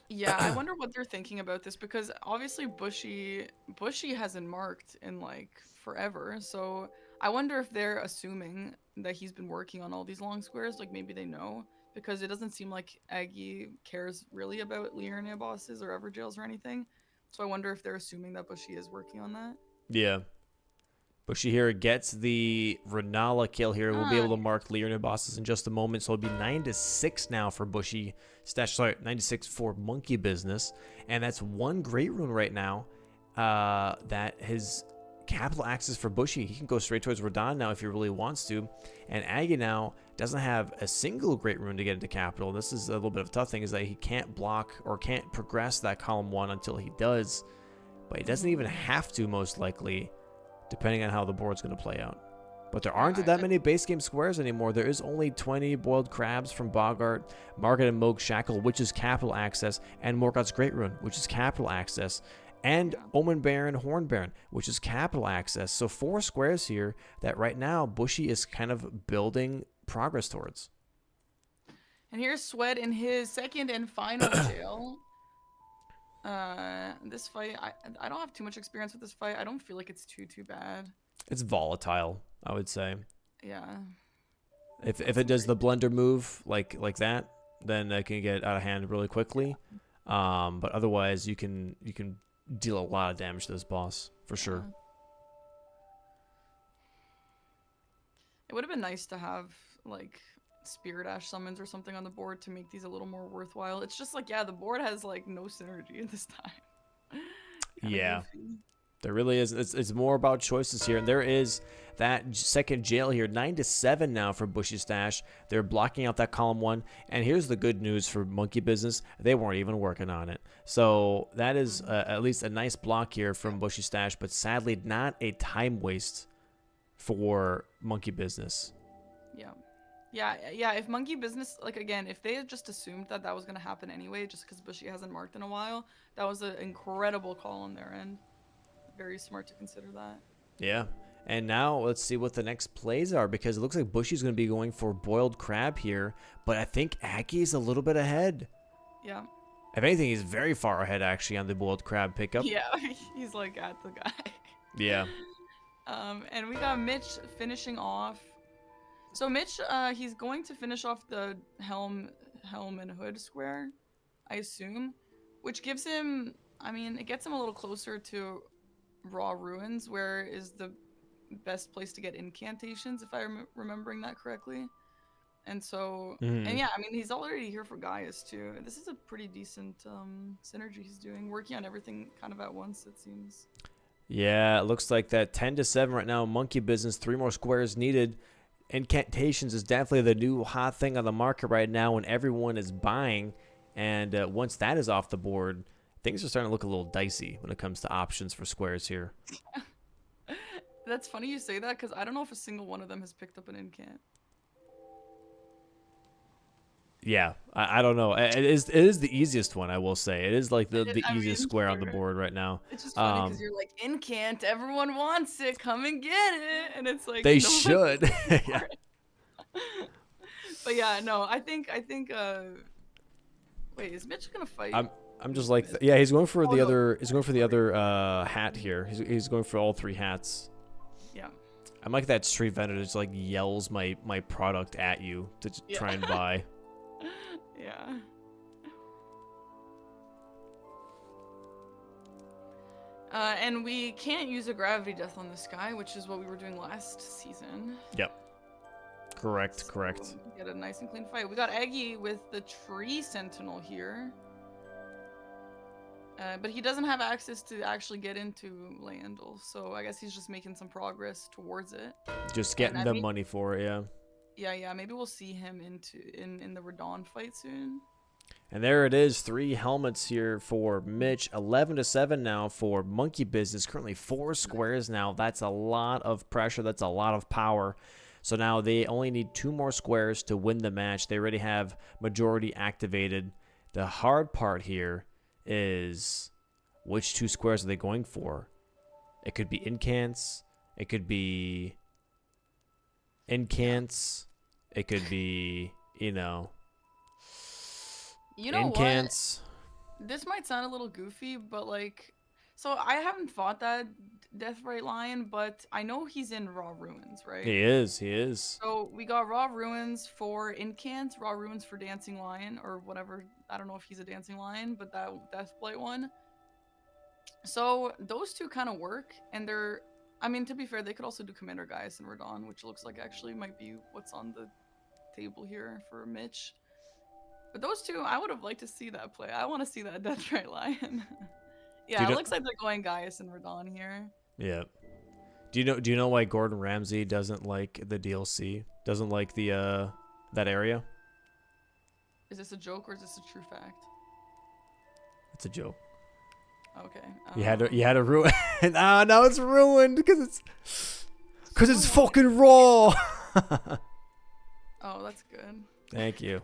Yeah, I wonder what they're thinking about this because obviously Bushy hasn't marked in like forever. So I wonder if they're assuming that he's been working on all these long squares, like maybe they know. because it doesn't seem like Aggie cares really about Liurnia bosses or Everjails or anything. So I wonder if they're assuming that Bushy is working on that.
Yeah. Bushy here gets the Renala kill here. We'll be able to
Nice.
mark Leona bosses in just a moment. So it'll be 9-6 now for Bushy. Stache, sorry, 9-6 for Monkey Business. And that's one great rune right now. That his capital access for Bushy. He can go straight towards Radon now if he really wants to. And Aggie now doesn't have a single great rune to get into capital. This is a little bit of a tough thing, is that he can't block or can't progress that column 1 until he does. But he doesn't even have to, most likely, depending on how the board's going to play out. But there
Yeah,
aren't that many base game squares anymore. There is only 20 boiled crabs from Bogart, Margaret and Moog Shackle, which is capital access, and Morgoth's Great Rune, which is capital access, and
yeah.
Omen Baron, Horn Baron, which is capital access. So 4 squares here that right now Bushy is kind of building progress towards.
And here's Sweat in his second and final jail. This fight, I don't have too much experience with this fight. I don't feel like it's too bad.
It's volatile, I would say.
Yeah.
If it does the blender move like that, then it can get out of hand really quickly. But otherwise, you can deal a lot of damage to this boss for sure.
Yeah. It would have been nice to have like Spirit Ash summons or something on the board to make these a little more worthwhile. It's just like, yeah, the board has like no synergy at this time. Kind of
Yeah,
goofy.
there really is. It's more about choices here, and there is that second jail here, 9-7 now for Bushy Stache. They're blocking out that column 1, and here's the good news for Monkey Business: they weren't even working on it. So that is at least a nice block here from Bushy Stache, but sadly not a time waste for Monkey Business.
Yeah. Yeah, if Monkey Business, like, again, if they had just assumed that that was going to happen anyway, just because Bushy hasn't marked in a while, that was an incredible call on their end. Very smart to consider that.
Yeah. And now let's see what the next plays are, because it looks like Bushy's going to be going for boiled crab here, but I think Aggie's a little bit ahead.
Yeah.
If anything, he's very far ahead actually on the boiled crab pickup.
Yeah, he's like at the guy.
Yeah.
And we got Mitch finishing off. So Mitch, he's going to finish off the helm and hood square, I assume, which gives him, I mean, it gets him a little closer to Raw Ruins, where is the best place to get incantations, if I'm remembering that correctly. And so, and yeah, I mean, he's already here for Gaius too. This is a pretty decent synergy he's doing, working on everything kind of at once, it seems.
Yeah, it looks like that 10-7 right now. Monkey Business, 3 more squares needed. Incantations is definitely the new hot thing on the market right now, and everyone is buying. And once that is off the board, things are starting to look a little dicey when it comes to options for squares here.
That's funny you say that, because I don't know if a single one of them has picked up an incant.
Yeah, I don't know. It is the easiest one, I will say. It is like the
I
easiest
mean,
square on the
sure.
board right now.
It's just funny because you're like, incant, everyone wants it, come and get it. And it's like,
They
no one
should.
wants
Yeah.
it. But yeah, no, I think, wait, is Mitch gonna fight?
I'm just like, yeah, he's going for
Oh,
the
no.
other. He's going for the other hat here. He's going for all 3 hats.
Yeah.
I'm like that street vendor that just like yells my product at you to try and buy.
Yeah. And we can't use a gravity death on this guy, which is what we were doing last season.
Yep. Correct.
So
Correct.
get a nice and clean fight. We got Aggie with the tree sentinel here. But he doesn't have access to actually get into Landel, so I guess he's just making some progress towards it.
Just getting the money for it, yeah.
Yeah. Maybe we'll see him in the Radon fight soon.
And there it is, 3 helmets here for Mitch. 11-7 now for Monkey Business. Currently 4 squares now. That's a lot of pressure. That's a lot of power. So now they only need 2 more squares to win the match. They already have majority activated. The hard part here is which 2 squares are they going for? It could be incants. It could be incants. It could be,
You know
incants.
what? This might sound a little goofy, but like, so I haven't fought that Deathrite Lion, but I know he's in Raw Ruins, right?
He is. He is.
So we got Raw Ruins for Incant, Raw Ruins for Dancing Lion, or whatever. I don't know if he's a Dancing Lion, but that Deathblight one. So those two kind of work, and they're. I mean, to be fair, they could also do Commander Gaius and Radon, which looks like actually might be what's on the table here for Mitch. But those two, I would have liked to see that play. I want to see that Deathrite Lion.
Do
Yeah,
you
it
know?
looks like they're going Gaius and Radon here.
Yeah. Do you know why Gordon Ramsay doesn't like the DLC? Doesn't like the that area?
Is this a joke or is this a true fact?
It's a joke.
Okay.
You had to ruin. Ah, now it's ruined because it's
So
fucking raw.
Oh, that's good.
Thank you.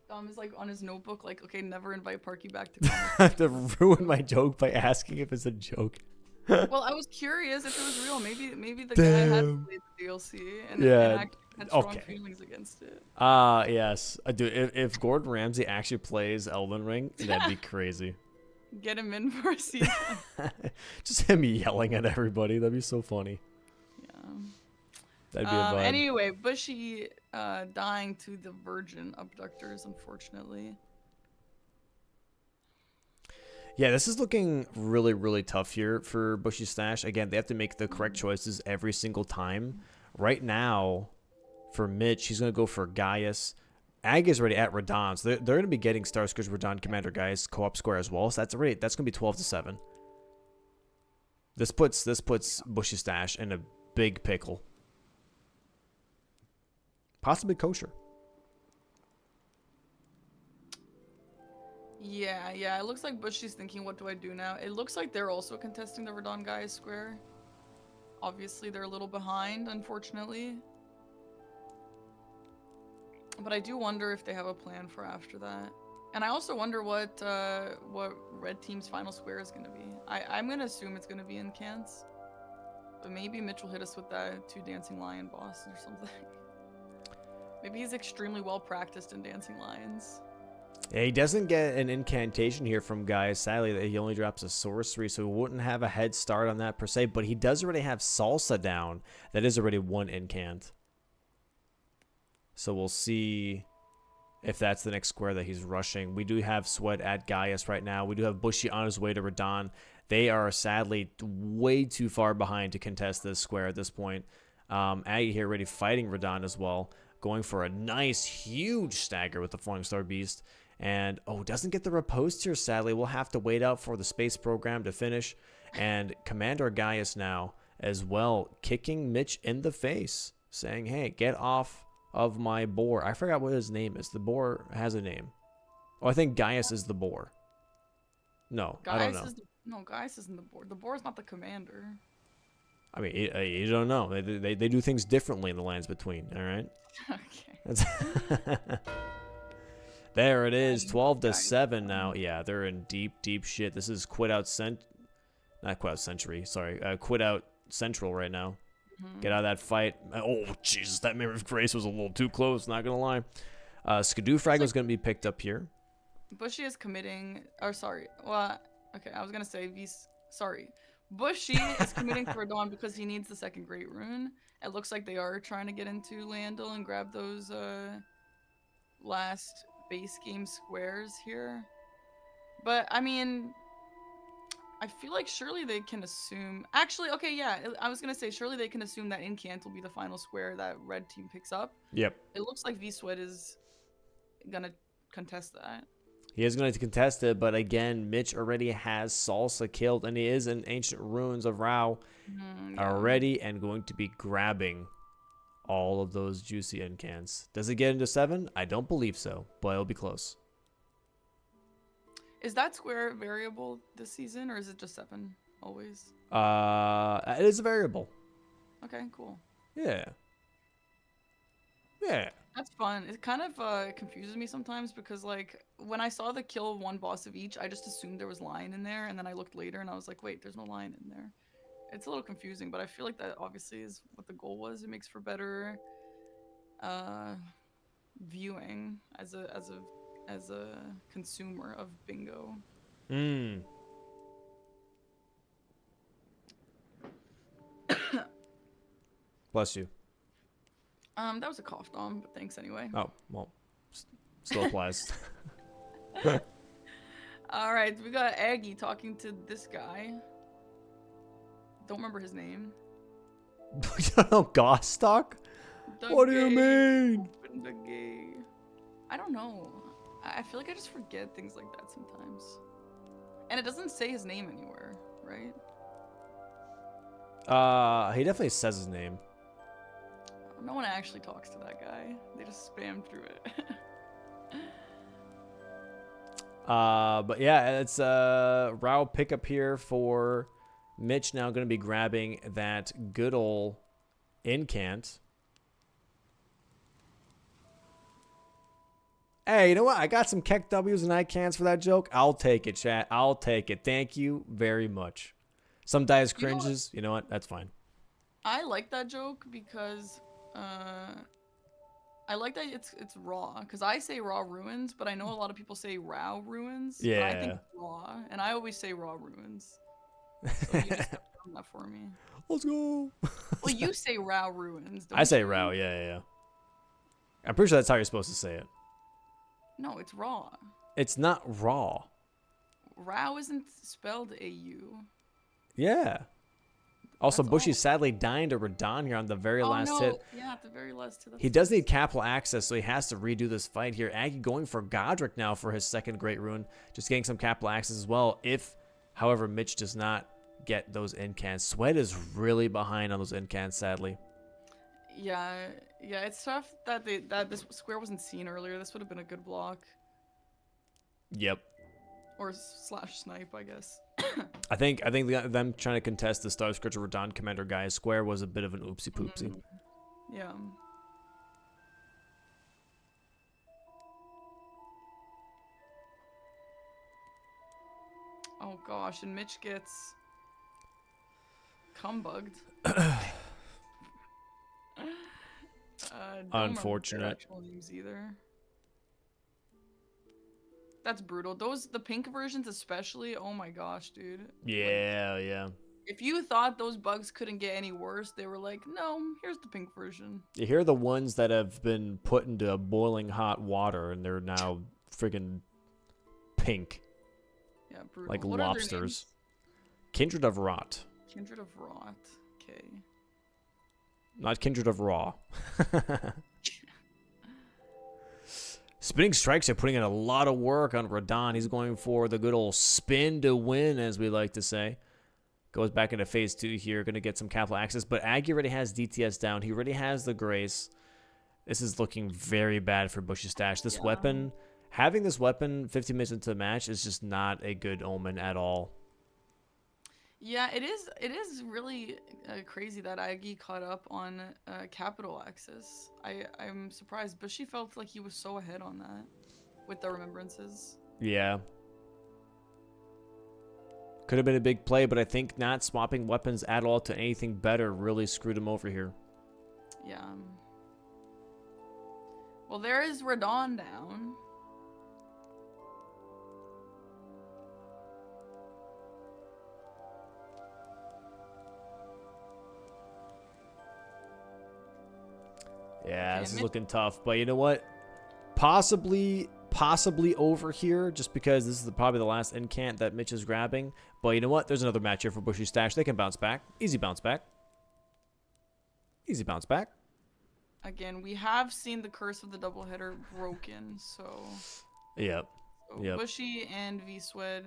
Dom is like on his notebook, like, okay, never invite Parky back to
I have to
conversation.
ruin my joke by asking if it's a joke.
Well, I was curious if it was real. Maybe the guy had
Damn.
played the DLC and
Yeah.
actually had strong
Okay.
feelings against it.
Yes. Dude, if Gordon Ramsay actually plays Elden Ring, that'd be crazy.
Get him in for a season.
Just him yelling at everybody. That'd be so funny.
Yeah.
That'd be a vibe.
Anyway, Bushy dying to the virgin abductors, unfortunately.
Yeah, this is looking really, really tough here for Bushy Stache. Again, they have to make the correct choices every single time. Right now, for Mitch, he's going to go for Gaius. Ag is already at Radon, so they're going to be getting Starscourge Radon Commander Gaius co-op square as well. So that's going to be 12-7. This puts Bushy Stache in a big pickle. Possibly kosher.
Yeah, it looks like Bushy's thinking, what do I do now? It looks like they're also contesting the Radon Gaius square. Obviously, they're a little behind, unfortunately. But I do wonder if they have a plan for after that. And I also wonder what Red Team's final square is going to be. I'm going to assume it's going to be in Cans. But maybe Mitch will hit us with that 2 Dancing Lion boss or something. Maybe he's extremely well practiced in Dancing Lions.
Yeah, he doesn't get an incantation here from Gaius. Sadly, he only drops a sorcery, so he wouldn't have a head start on that per se. But he does already have Salsa down. That is already 1 incant. So we'll see if that's the next square that he's rushing. We do have Sweat at Gaius right now. We do have Bushy on his way to Radon. They are sadly way too far behind to contest this square at this point. Aggie here already fighting Radon as well. Going for a nice, huge stagger with the Falling Star Beast. And, doesn't get the riposte here, sadly. We'll have to wait out for the space program to finish. And Commander Gaius now as well, kicking Mitch in the face, saying, hey, get off of my boar. I forgot what his name is. The boar has a name. Oh, I think Gaius is the boar. No, I don't know.
No, Gaius isn't the boar. The boar is not the commander.
I mean, you don't know. They do things differently in the lands between, all right?
Okay.
That's there it is, 12-7 now. Yeah, they're in deep, deep shit. This is not Quit Out Century, sorry. Quit Out Central right now. Get out of that fight. Oh, Jesus, that Mirror of Grace was a little too close, not going to lie. Skidoo Frag was going to be picked up here.
Bushy is committing, or sorry, well, okay, I was going to say, Bushy is committing to Radon because he needs the 2nd Great Rune. It looks like they are trying to get into Landel and grab those last base game squares here. But, I mean, I feel like surely they can assume... Actually, okay, yeah, I was going to say, surely they can assume that Incant will be the final square that Red Team picks up.
Yep.
It looks like V-Sweat is going to contest that.
He is going to contest it, but again, Mitch already has Salsa killed, and he is in Ancient Ruins of Rao already and going to be grabbing all of those juicy incants. Does it get into 7? I don't believe so, but it'll be close.
Is that square variable this season, or is it just 7 always?
It is a variable.
Okay, cool.
Yeah. Yeah.
That's fun. It kind of confuses me sometimes because, like, when I saw the kill 1 boss of each, I just assumed there was lion in there, and then I looked later and I was like, wait, there's no lion in there. It's a little confusing, but I feel like that obviously is what the goal was. It makes for better viewing as a consumer of bingo.
Bless you.
That was a cough, Dom, but thanks anyway.
Oh, well, still applies.
All right, we got Aggie talking to this guy. Don't remember his name.
You don't know Gostock? What do you mean?
Open the gate. I don't know. I feel like I just forget things like that sometimes. And it doesn't say his name anywhere, right?
He definitely says his name.
No one actually talks to that guy. They just spam through it.
But yeah, it's Rao pickup here for Mitch. Now going to be grabbing that good ol' incant. Hey, you know what? I got some Keck W's and icans for that joke. I'll take it, chat. I'll take it. Thank you very much. Some dice cringes. You know what? That's fine.
I like that joke because I like that it's raw. Because I say raw ruins, but I know a lot of people say raw ruins.
Yeah.
But I think raw, and I always say raw ruins. So you just confirm that for me.
Let's go.
Well, you say raw ruins. Don't
I say
you?
Rao. Yeah. I'm pretty sure that's how you're supposed to say it.
No, it's raw.
It's not raw.
Raw isn't spelled A-U.
Yeah. Also,
That's
Bushy
all.
sadly dying to Radon here on the very last
no.
hit.
Yeah, at the very last hit.
He does need capital access, so he has to redo this fight here. Aggie going for Godric now for his second Great Rune. Just getting some capital access as well. If, however, Mitch does not get those incants. Sweat is really behind on those incants, sadly.
Yeah, it's tough that this square wasn't seen earlier. This would have been a good block.
Yep.
Or slash snipe, I guess.
I think them trying to contest the Star Scorcher Radon Commander guy square was a bit of an oopsie poopsie.
Yeah. Oh gosh, and Mitch gets cum bugged. Don't
Unfortunate.
remember their actual names either. That's brutal. The pink versions especially. Oh my gosh, dude.
Yeah.
If you thought those bugs couldn't get any worse, they were like, no, here's the pink version.
You hear the ones that have been put into boiling hot water and they're now friggin' pink.
Yeah, brutal.
Like
What are their
lobsters.
names?
Kindred of Rot.
Kindred of Rot. Okay.
Not Kindred of Raw. Spinning Strikes are putting in a lot of work on Radon. He's going for the good old spin to win, as we like to say. Goes back into phase 2 here. Going to get some capital access. But Aggie already has DTS down. He already has the Grace. This is looking very bad for Bushy Stache. This weapon, having this weapon 15 minutes into the match is just not a good omen at all.
Yeah, it is. It is really crazy that Aggie caught up on capital access. I'm surprised, but she felt like he was so ahead on that with the remembrances.
Yeah. Could have been a big play, but I think not swapping weapons at all to anything better really screwed him over here.
Yeah. Well, there is Radon down.
Yeah, this is looking tough. But you know what? Possibly over here, just because this is probably the last incant that Mitch is grabbing. But you know what? There's another match here for Bushy Stache. They can bounce back. Easy bounce back. Easy bounce back.
Again, we have seen the curse of the doubleheader broken, so...
Yep.
So Bushy and V-Swed,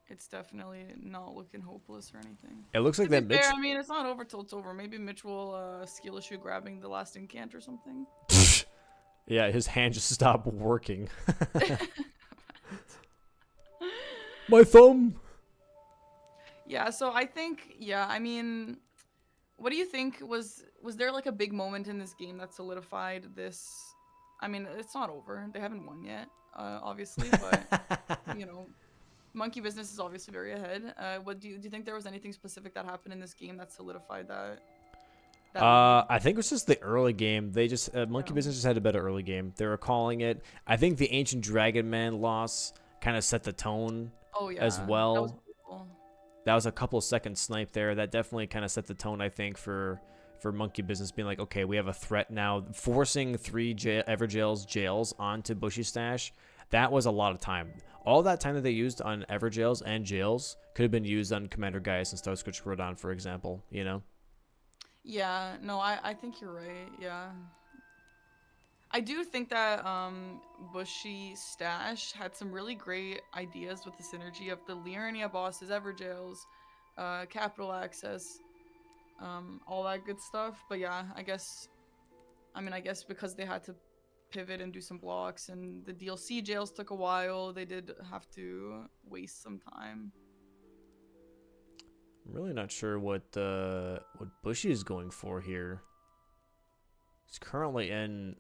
it's definitely not looking hopeless or anything.
It looks like that Mitch...
I mean, it's not over till it's over. Maybe Mitch will skill issue grabbing the last incant or something.
Yeah, his hand just stopped working. My thumb!
Yeah, so I think, I mean, what do you think? Was there like a big moment in this game that solidified this? I mean, it's not over. They haven't won yet, obviously, but, you know, Monkey Business is obviously very ahead. What do you think there was anything specific that happened in this game that solidified that?
I think it was just the early game. They just Monkey Business just had a better early game. They were calling it. I think the Ancient Dragon Man loss kind of set the tone as well.
That was cool.
That was a couple of second snipe there. That definitely kind of set the tone, I think, for for Monkey Business being like, okay, we have a threat now, forcing 3 Everjail's jails onto Bushy Stache. That was a lot of time. All that time that they used on Everjails and jails could have been used on Commander Gaius and Starscoach Rodon, for example, you know?
Yeah, no, I think you're right. Yeah. I do think that Bushy Stash had some really great ideas with the synergy of the Liurnia bosses, Everjails, capital access, all that good stuff. But yeah, I guess because they had to pivot and do some blocks, and the DLC jails took a while, they did have to waste some time.
I'm really not sure what Bushy is going for here. He's currently in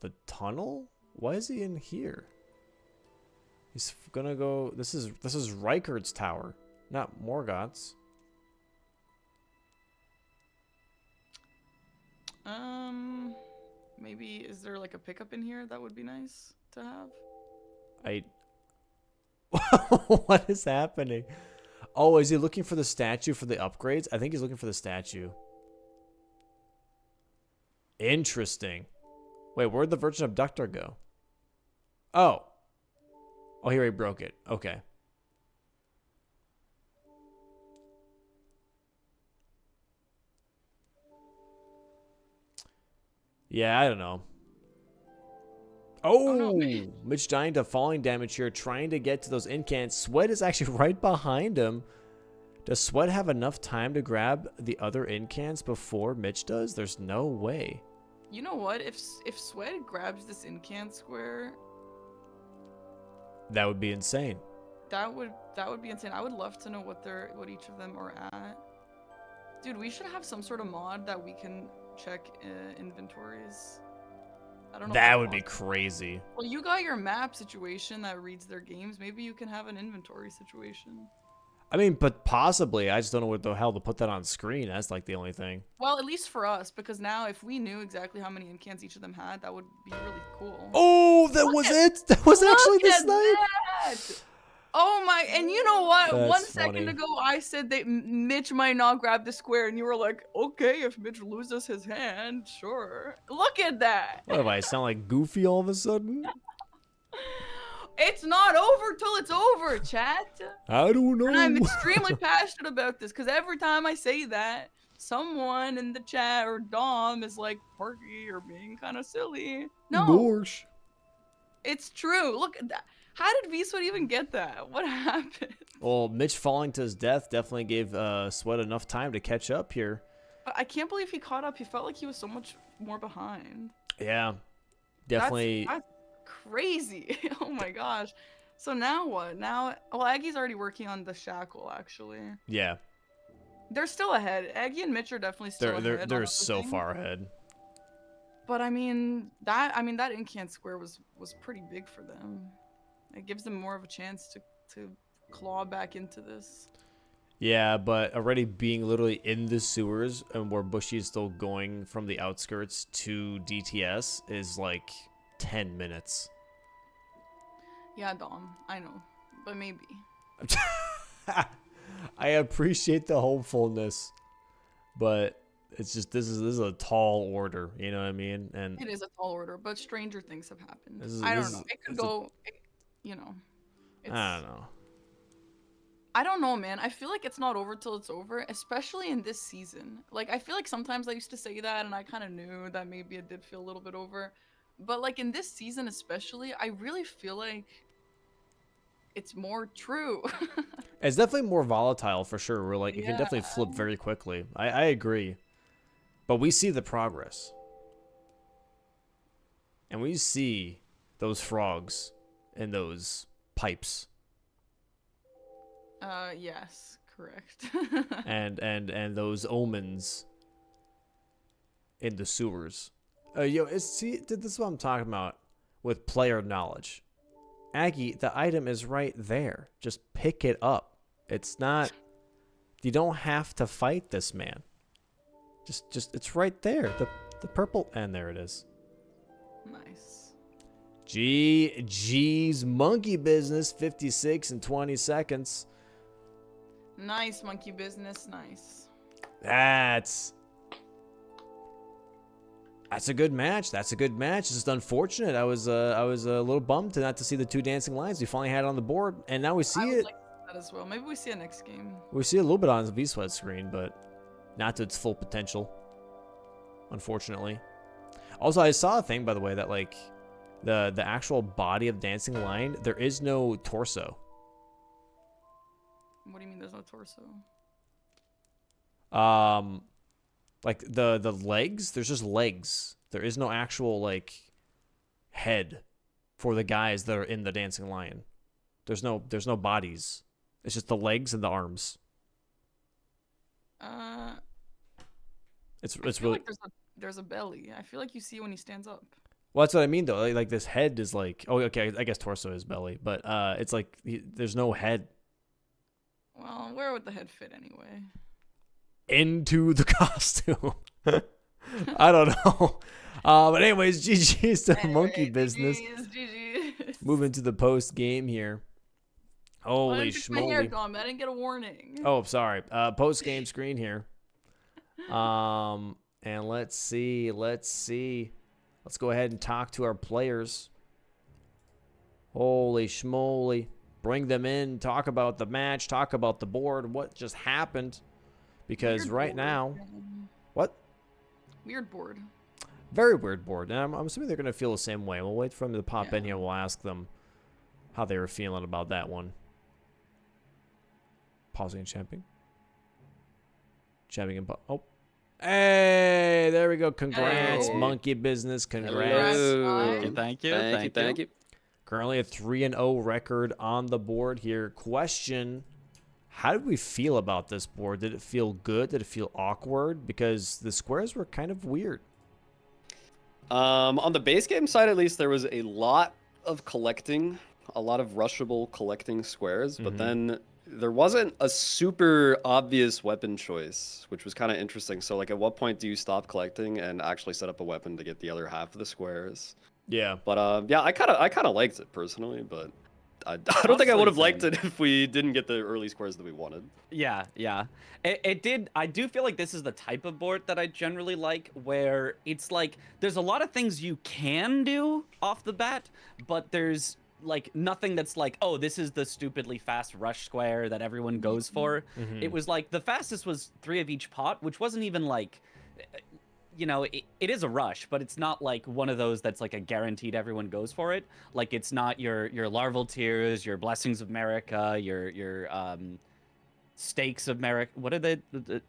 the tunnel? Why is he in here? He's gonna go. This is Reichard's tower, not Morgoth's.
Maybe is there like a pickup in here that would be nice to have?
I. What is happening? Oh, is he looking for the statue for the upgrades? I think he's looking for the statue. Interesting. Wait, where'd the Virgin Abductor go? Oh. Oh, he already broke it. Okay. Yeah, I don't know.
Oh no.
Oh, Mitch dying to falling damage here, trying to get to those incants. Sweat is actually right behind him. Does Sweat have enough time to grab the other incants before Mitch does? There's no way.
You know what? If Sweat grabs this incant square,
That would be insane.
that would be insane. I would love to know what each of them are at. Dude, we should have some sort of mod that we can check inventories. I don't know.
That would be crazy.
Well, you got your map situation that reads their games. Maybe you can have an inventory situation.
I mean, but possibly. I just don't know what the hell to put that on screen. That's like the only thing.
Well, at least for us, because now if we knew exactly how many incants each of them had, that would be really cool.
Oh, that was it. That was actually the snipe.
That! Oh my! And you know what?
That's
1 second
funny.
ago, I said that Mitch might not grab the square, and you were like, "Okay, if Mitch loses his hand, sure." Look at that.
What if I sound like Goofy all of a sudden?
It's not over till it's over, chat.
I don't know.
And I'm extremely passionate about this because every time I say that, someone in the chat or Dom is like, "Parky, you're being kind of silly." No,
Gosh.
it's true. Look at that. How did V-Sweat even get that? What happened?
Well, Mitch falling to his death definitely gave Sweat enough time to catch up here.
But I can't believe he caught up. He felt like he was so much more behind.
Yeah, definitely.
That's crazy. Oh my gosh. So now what? Now, well, Aggie's already working on the shackle, actually.
Yeah,
They're still ahead. Aggie and Mitch are definitely still ahead.
they're
on
so
everything.
far ahead.
But I mean that incant square was pretty big for them. It gives them more of a chance to claw back into this.
Yeah, but already being literally in the sewers and where Bushy is still going from the outskirts to DTS is like 10 minutes.
Yeah, Dom, I know, but maybe.
I appreciate the hopefulness, but it's just this is a tall order, you know what I mean? And
It is a tall order, but stranger things have happened.
This is-
I
this
don't know.
is-
It could
it's a-
go, you know.
I don't know.
I don't know, man. I feel like it's not over till it's over, especially in this season. Like, I feel like sometimes I used to say that, and I kind of knew that maybe it did feel a little bit over. But, like, in this season especially, I really feel like it's more true.
It's definitely more volatile for sure. We're like, it can definitely
Yeah.
flip very quickly. I agree. But we see the progress. And we see those frogs and those pipes.
Yes, correct.
and those omens in the sewers. See, this is what I'm talking about with player knowledge. Aggie, the item is right there. Just pick it up. It's not. You don't have to fight this man. Just it's right there. The purple, and there it is.
Nice.
G's monkey business. 56 in 20 seconds.
Nice monkey business, nice.
That's a good match. That's a good match. It's just unfortunate. I was a little bummed to not to see the 2 dancing lions we finally had on the board, and now we see
I would
it.
like that as well. Maybe we see it next game.
We see it a little bit on the V-Sweat screen, but not to its full potential, unfortunately. Also, I saw a thing, by the way, that like the actual body of dancing lion, there is no torso.
What do you mean there's no torso?
Like the legs, there's just legs. There is no actual like head for the guys that are in the dancing lion. There's no bodies. It's just the legs and the arms. It's really
like there's a belly. I feel like you see when he stands up.
well, that's what I mean though. Like this head is like, oh, okay, I guess torso is belly, but it's like there's no head
Well, where would the head fit anyway?
into the costume. I don't know. But anyways, GG's to monkey business.
GG's.
Moving to the post game here. Holy
My hair
schmoly.
gone. I didn't get a warning.
Oh, sorry. Post game screen here. And let's see. Let's go ahead and talk to our players. Holy schmoly. Bring them in. Talk about the match. Talk about the board. What just happened? Because
Weird
right
board.
now, what?
Weird board.
Very weird board. And I'm assuming they're going to feel the same way. We'll wait for them to pop in
Yeah.
here. We'll ask them how they were feeling about that one. Pausing and champing. Champing and oh. Hey, there we go. Congrats,
Hey.
monkey business. Congrats.
Hello.
Thank you.
Thank you.
Currently a 3-0 record on the board here. Question, how did we feel about this board? Did it feel good? Did it feel awkward? Because the squares were kind of weird.
On the base game side, at least, there was a lot of collecting, a lot of rushable collecting squares, but then there wasn't a super obvious weapon choice, which was kind of interesting. So, like, at what point do you stop collecting and actually set up a weapon to get the other half of the squares?
Yeah.
But yeah, I kind of liked it personally, but I don't think I would have liked it if we didn't get the early squares that we wanted.
Yeah. It did. I do feel like this is the type of board that I generally like, where it's like there's a lot of things you can do off the bat, but there's like nothing that's like, oh, this is the stupidly fast rush square that everyone goes for. It was like the fastest was 3 of each pot, which wasn't even like, you know, it is a rush, but it's not like one of those that's like a guaranteed everyone goes for it. Like it's not your larval tears, your blessings of America, your stakes of Merrick. What are the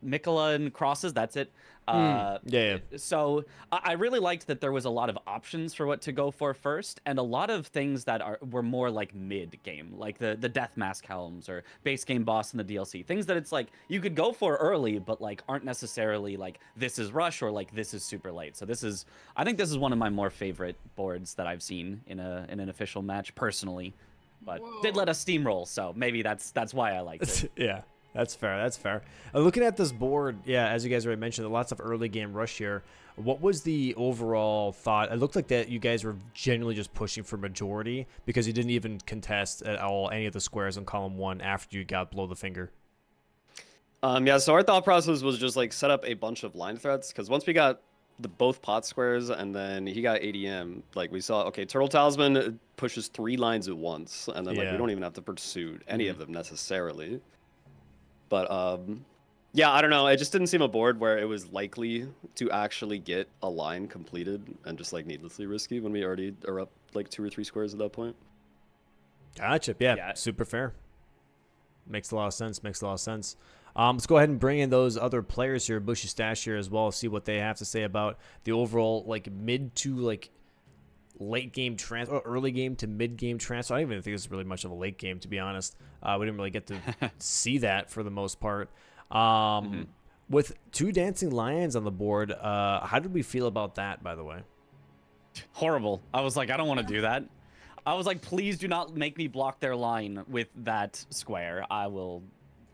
Mikola and crosses? That's it.
Yeah.
So I really liked that there was a lot of options for what to go for first, and a lot of things that were more like mid game, like the death mask helms or base game boss in the DLC. Things that it's like you could go for early, but like aren't necessarily like this is rush or like this is super late. So I think this is one of my more favorite boards that I've seen in an official match personally. But did let us steamroll, so maybe that's why I liked it.
Yeah. That's fair. That's fair. Looking at this board, yeah, as you guys already mentioned, lots of early game rush here. What was the overall thought? It looked like that you guys were genuinely just pushing for majority because you didn't even contest at all any of the squares on column 1 after you got below the finger.
Yeah, so our thought process was just like set up a bunch of line threats, because once we got both pot squares and then he got ADM, like we saw, okay, Turtle Talisman pushes 3 lines at once, and then like we don't even have to pursue any of them necessarily. But yeah, I don't know. It just didn't seem a board where it was likely to actually get a line completed and just like needlessly risky when we already are up like 2 or 3 squares at that point.
Gotcha. Yeah, super fair. Makes a lot of sense. Let's go ahead and bring in those other players here, Bushy, Stache here as well, see what they have to say about the overall like mid to like late game transfer, early game to mid game transfer. I don't even think this is really much of a late game, to be honest. We didn't really get to see that for the most part. With 2 dancing lions on the board, how did we feel about that, by the way?
Horrible. I was like, I don't want to do that. I was like, please do not make me block their line with that square. I will.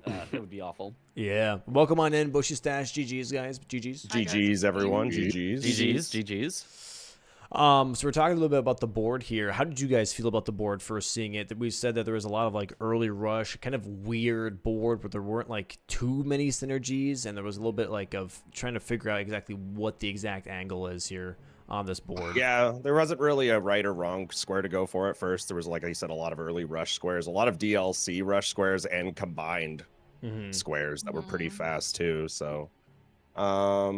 It would be awful.
Yeah. Welcome on in, Bushy, Stache. GG's, guys. GG's.
GG's, everyone. GG's.
GG's.
So we're talking a little bit about the board here. How did you guys feel about the board first seeing it? We said that there was a lot of like early rush, kind of weird board where there weren't like too many synergies, and there was a little bit like of trying to figure out exactly what the exact angle is here on this board.
Yeah, there wasn't really a right or wrong square to go for at first. There was, like I said, a lot of early rush squares, a lot of DLC rush squares, and combined squares that were pretty fast too. So, I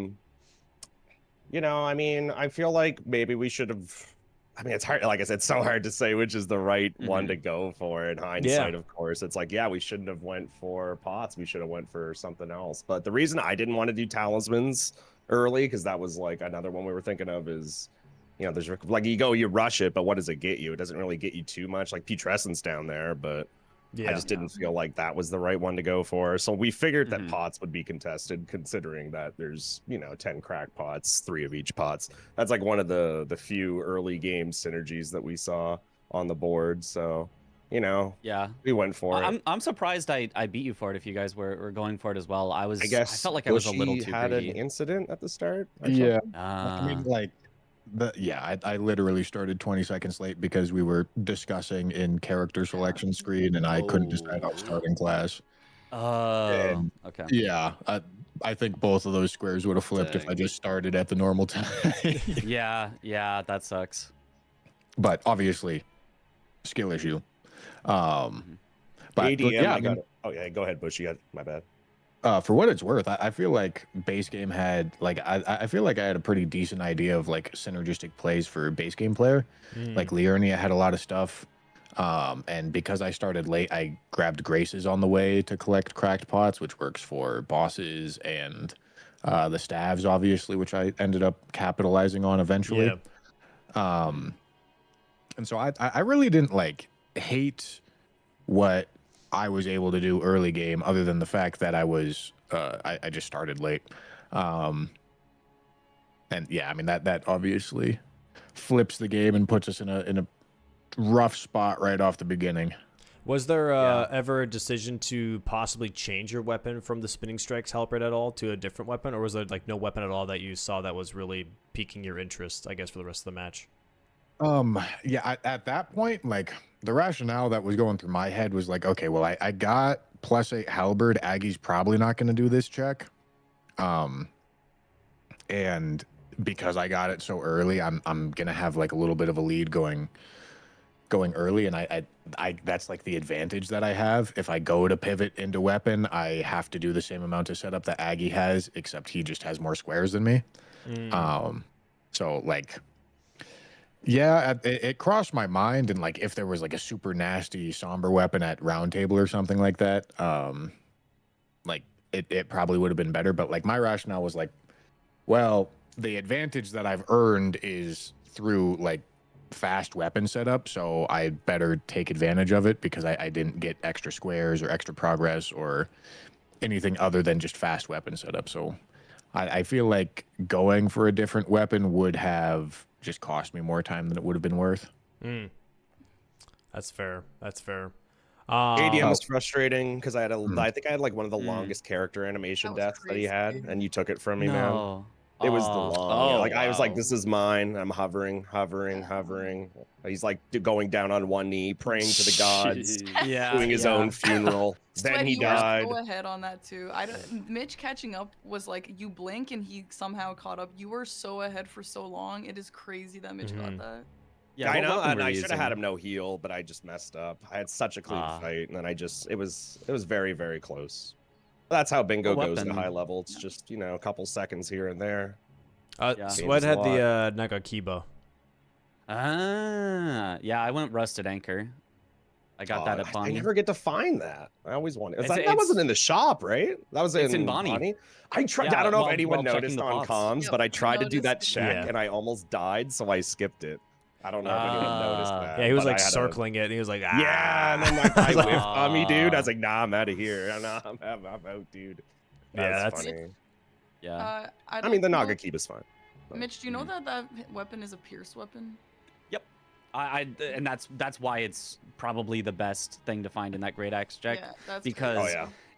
mean, I feel like maybe we should have. I mean, it's hard. Like I said, it's so hard to say which is the right one to go for. In hindsight, of course, it's like, yeah, we shouldn't have went for pots. We should have went for something else. But the reason I didn't want to do talismans early, because that was like another one we were thinking of, is, there's like you rush it, but what does it get you? It doesn't really get you too much. Like Putrescent's down there, but I just didn't feel like that was the right one to go for. So we figured that pots would be contested, considering that there's 10 crack pots, 3 of each pots. That's like one of the few early game synergies that we saw on the board. So we went for it.
I'm surprised I beat you for it if you guys were going for it as well. I
guess
felt like I was a little
Bushy
too
had
greedy.
an incident at the start.
Yeah.
Ah.
I mean, like, I literally started 20 seconds late because we were discussing in character selection screen, and I couldn't decide on starting class.
Oh, okay.
Yeah, I think both of those squares would have flipped if I just started at the normal time.
Yeah, that sucks.
But obviously, skill issue. But
ADM,
yeah,
I got it. Oh yeah, go ahead, Bushy. My bad.
For what it's worth, I feel like base game had I feel like I had a pretty decent idea of like synergistic plays for base game player. Like Liurnia had a lot of stuff, and because I started late, I grabbed Graces on the way to collect cracked pots, which works for bosses and the staves, obviously, which I ended up capitalizing on eventually.
Yeah.
And so I really didn't like hate what I was able to do early game, other than the fact that I just started late. And yeah, I mean that obviously flips the game and puts us in a rough spot right off the beginning.
Was there ever a decision to possibly change your weapon from the spinning strikes halberd at all to a different weapon, or was there like no weapon at all that you saw that was really piquing your interest, I guess, for the rest of the match?
Yeah, at that point, like the rationale that was going through my head was like, okay, well, I got +8 halberd. Aggie's probably not going to do this check. And because I got it so early, I'm going to have like a little bit of a lead going early, and I that's like the advantage that I have. If I go to pivot into weapon, I have to do the same amount of setup that Aggie has, except he just has more squares than me. So like, yeah, it crossed my mind, and like if there was like a super nasty somber weapon at round table or something like that, like it probably would have been better. But like my rationale was like, well, the advantage that I've earned is through like fast weapon setup, so I better take advantage of it because I didn't get extra squares or extra progress or anything other than just fast weapon setup. So I feel like going for a different weapon would have just cost me more time than it would have been worth.
That's fair.
ADM was frustrating because I think I had like one of the longest character animation deaths that he had, and you took it from me, man. It was the long. I was like, this is mine. I'm hovering. He's like going down on one knee, praying to the gods, doing his own funeral. Then he died.
Go ahead on that too. Mitch catching up was like you blink and he somehow caught up. You were so ahead for so long. It is crazy that Mitch got that.
Yeah, I know, and I should have had him no heal, but I just messed up. I had such a clean fight, and then it was very, very close. That's how bingo goes at a high level. It's just, a couple seconds here and there.
Sweat had the Nagakiba.
Yeah, I went Rusted Anchor. I got that at Bonnie.
I never get to find that. I always wanted. That wasn't in the shop, right? That was in Bonnie. I tried. I don't know if anyone noticed on comms, but I tried to do that check and I almost died, so I skipped it. I don't know if anyone noticed that.
Yeah, he was like circling it, and he was like, ah.
Yeah, and then that guy whiffed on me, dude. I was like, nah, I'm out of here. I'm out, dude. That's funny.
Yeah.
I mean, the Nagakiba's fine.
Mitch, do you know that weapon is a pierce weapon?
Yep. And that's why it's probably the best thing to find in that Great Axe check.
Yeah, that's
because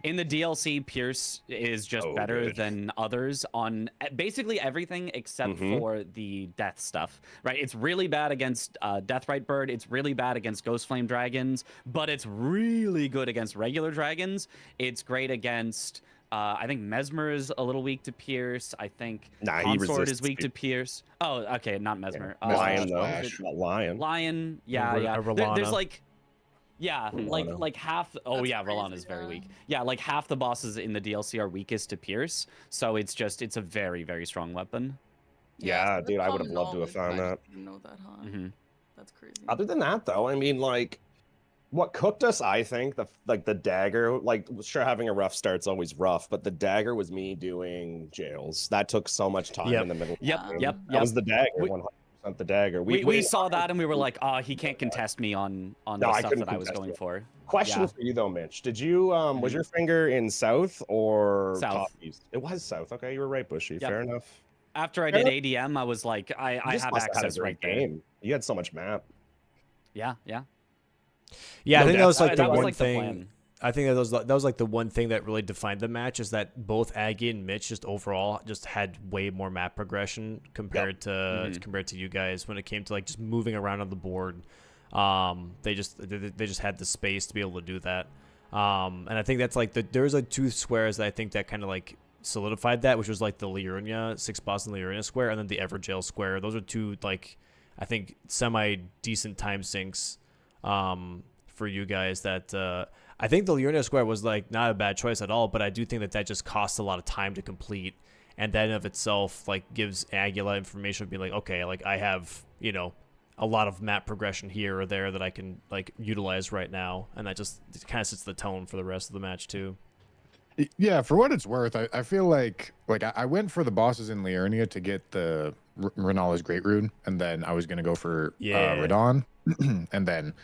In the DLC, Pierce is just better
good.
than others on basically everything except for the death stuff, right? It's really bad against Deathrite Bird. It's really bad against Ghost Flame Dragons, but it's really good against regular dragons. It's great against, I think Mesmer is a little weak to Pierce. I think
Nah, he
Consort is
resists
weak to Pierce. Oh, okay, not Mesmer.
Lion, though.
Slash.
Not Lion.
Lion, yeah,
Or
yeah. There's
Rolana.
like... Yeah,
Rolana.
like half. Oh
That's
yeah, Rolan
crazy,
is very
yeah.
weak. Yeah, like half the bosses in the DLC are weakest to Pierce, so it's a very very strong weapon.
Yeah,
so
dude, I would
common
have loved to have
knowledge,
found
but I
that.
just didn't know that, huh?
Hmm.
That's crazy.
Other than that, though, I mean, like, what cooked us, I think, the dagger, like, sure, having a rough start's always rough, but the dagger was me doing jails. That took so much time
Yep.
in the middle. Of
Yep,
the game.
yep,
That was the dagger,
We-
100% the dagger.
We saw that and we were like, he can't contest me on
No,
the
I
stuff
couldn't
that I was
contest
going
you.
for.
Question
Yeah.
for you though, Mitch. Did you was
Mhm.
your finger in south or
South.
top east? It was south. Okay, you were right, Bushy.
Yep.
Fair enough.
After I
Fair
did
enough.
ADM, I was like, I
You just
have
must have had a
access
great
right there.
game. You had so much map.
Yeah, yeah.
Yeah, I
No
think that
doubt.
was like the
that was
one
like the
thing.
plan.
I think that was like the one thing that really defined the match is that both Aggie and Mitch just overall just had way more map progression compared to you guys when it came to like just moving around on the board. They just had the space to be able to do that. And I think that's like there's like two squares that I think that kind of like solidified that, which was like the Liurnia 6 boss in Liurnia square and then the Everjail square. Those are two like I think semi decent time sinks for you guys that I think the Liurnia square was like not a bad choice at all, but I do think that just costs a lot of time to complete, and that in of itself like gives Aguila information of being like, okay, like I have, you know, a lot of map progression here or there that I can like utilize right now, and that just kind of sets the tone for the rest of the match too.
Yeah, for what it's worth, I feel like I went for the bosses in Liurnia to get the Renala's Great Rune, and then I was gonna go for Radon, and then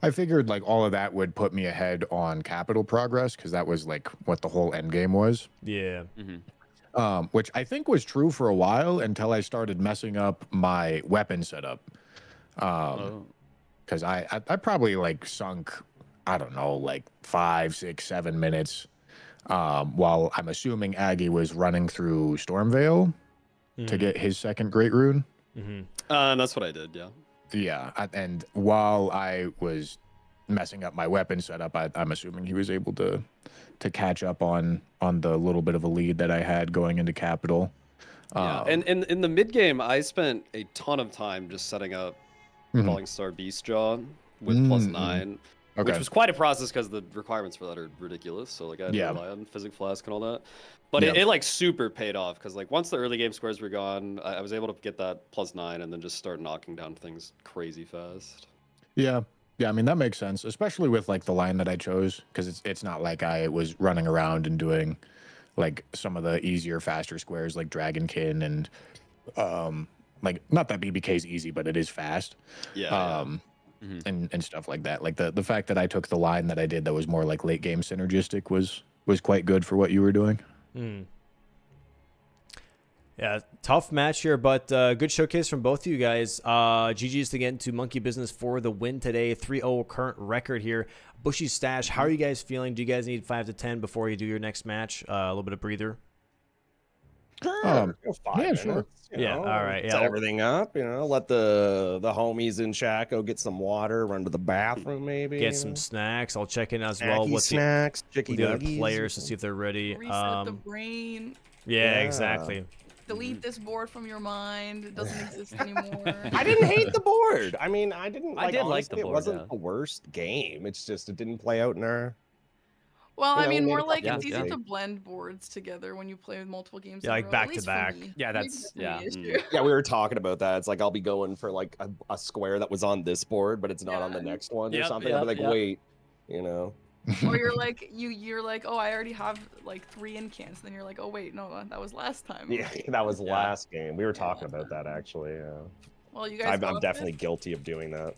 I figured like all of that would put me ahead on capital progress because that was like what the whole end game was.
Yeah.
Which I think was true for a while until I started messing up my weapon setup. Because I probably like sunk, I don't know, like 5, 6, 7 minutes. While I'm assuming Aggie was running through Stormvale to get his second Great Rune.
That's what I did, yeah.
Yeah, and while I was messing up my weapon setup, I'm assuming he was able to catch up on the little bit of a lead that I had going into Capital.
Yeah, and in the mid game, I spent a ton of time just setting up Falling Star Beast Jaw with +9, which was quite a process because the requirements for that are ridiculous. So like I had to rely on Physic Flask and all that. But it like super paid off because like once the early game squares were gone, I was able to get that +9 and then just start knocking down things crazy fast.
Yeah. I mean that makes sense, especially with like the line that I chose because it's not like I was running around and doing like some of the easier, faster squares like Dragonkin and like not that BBK is easy, but it is fast.
Yeah.
And stuff like that. Like the fact that I took the line that I did that was more like late game synergistic was quite good for what you were doing.
Yeah, tough match here, but good showcase from both of you guys. GG's to get into Monkey Business for the win today. 3-0 current record here. Bushy Stache, how are you guys feeling? Do you guys need 5 to 10 before you do your next match? A little bit of breather.
Sure, go 5 minutes,
sure.
Yeah, all right.
Set
Yeah,
everything up, let the homies in chat go get some water, run to the bathroom maybe.
get some snacks. I'll check in as well with
snacks,
the other players to see if they're ready.
Reset the brain.
Yeah, exactly.
Delete this board from your mind. It doesn't exist anymore.
I didn't hate the board. I mean, I didn't.
I
Like,
did like
honestly,
the
it
board,
wasn't
yeah.
the worst game. It's just it didn't play out in our.
Well, I
we
mean,
made
more
a
like
couple
it's easy
mistakes.
to blend boards together when you play with multiple games.
Yeah,
in a
like
row,
back
at
to
least for
back.
me.
Yeah,
Maybe
that's-
the
yeah,
issue.
Yeah, we were talking about that. It's like I'll be going for like a square that was on this board, but it's not on the
Yeah.
next one or
Yep,
something. I'll be like,
yep.
wait,
Or you're like you're like, oh, I already have like 3 incants. Then you're like, oh wait, no, that was last time.
Yeah, that was
Yeah.
last game. We were talking about that actually. Yeah.
Well, you guys.
I'm
got
definitely
this?
guilty of doing that.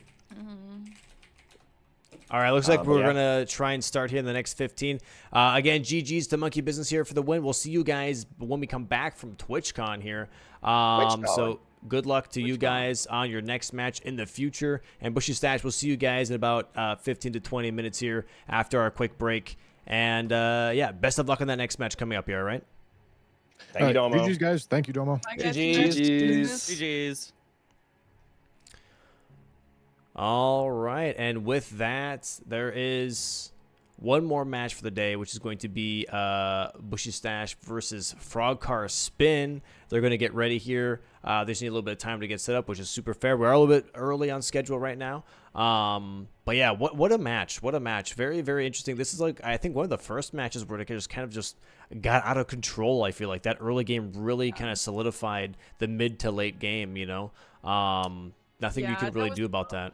All right, looks like
but
we're
yeah.
going to try and start here in the next 15. Again, GG's to Monkey Business here for the win. We'll see you guys when we come back from TwitchCon here. So good luck to you guys on your next match in the future. And Bushy Stache, we'll see you guys in about 15 to 20 minutes here after our quick break. And yeah, best of luck on that next match coming up here, all right?
Thank you, Domo.
GG's, guys. Thank you, Domo.
I guess
GG's.
GG's.
All right, and with that, there is one more match for the day, which is going to be Bushy Stache versus Frog Car Spin. They're going to get ready here. They just need a little bit of time to get set up, which is super fair. We're a little bit early on schedule right now. But yeah, what a match. What a match. Very, very interesting. This is like, I think, one of the first matches where it just kind of just got out of control. I feel like that early game really kind of solidified the mid to late game, you know. Nothing you
Yeah,
can
that
really
was
do about that.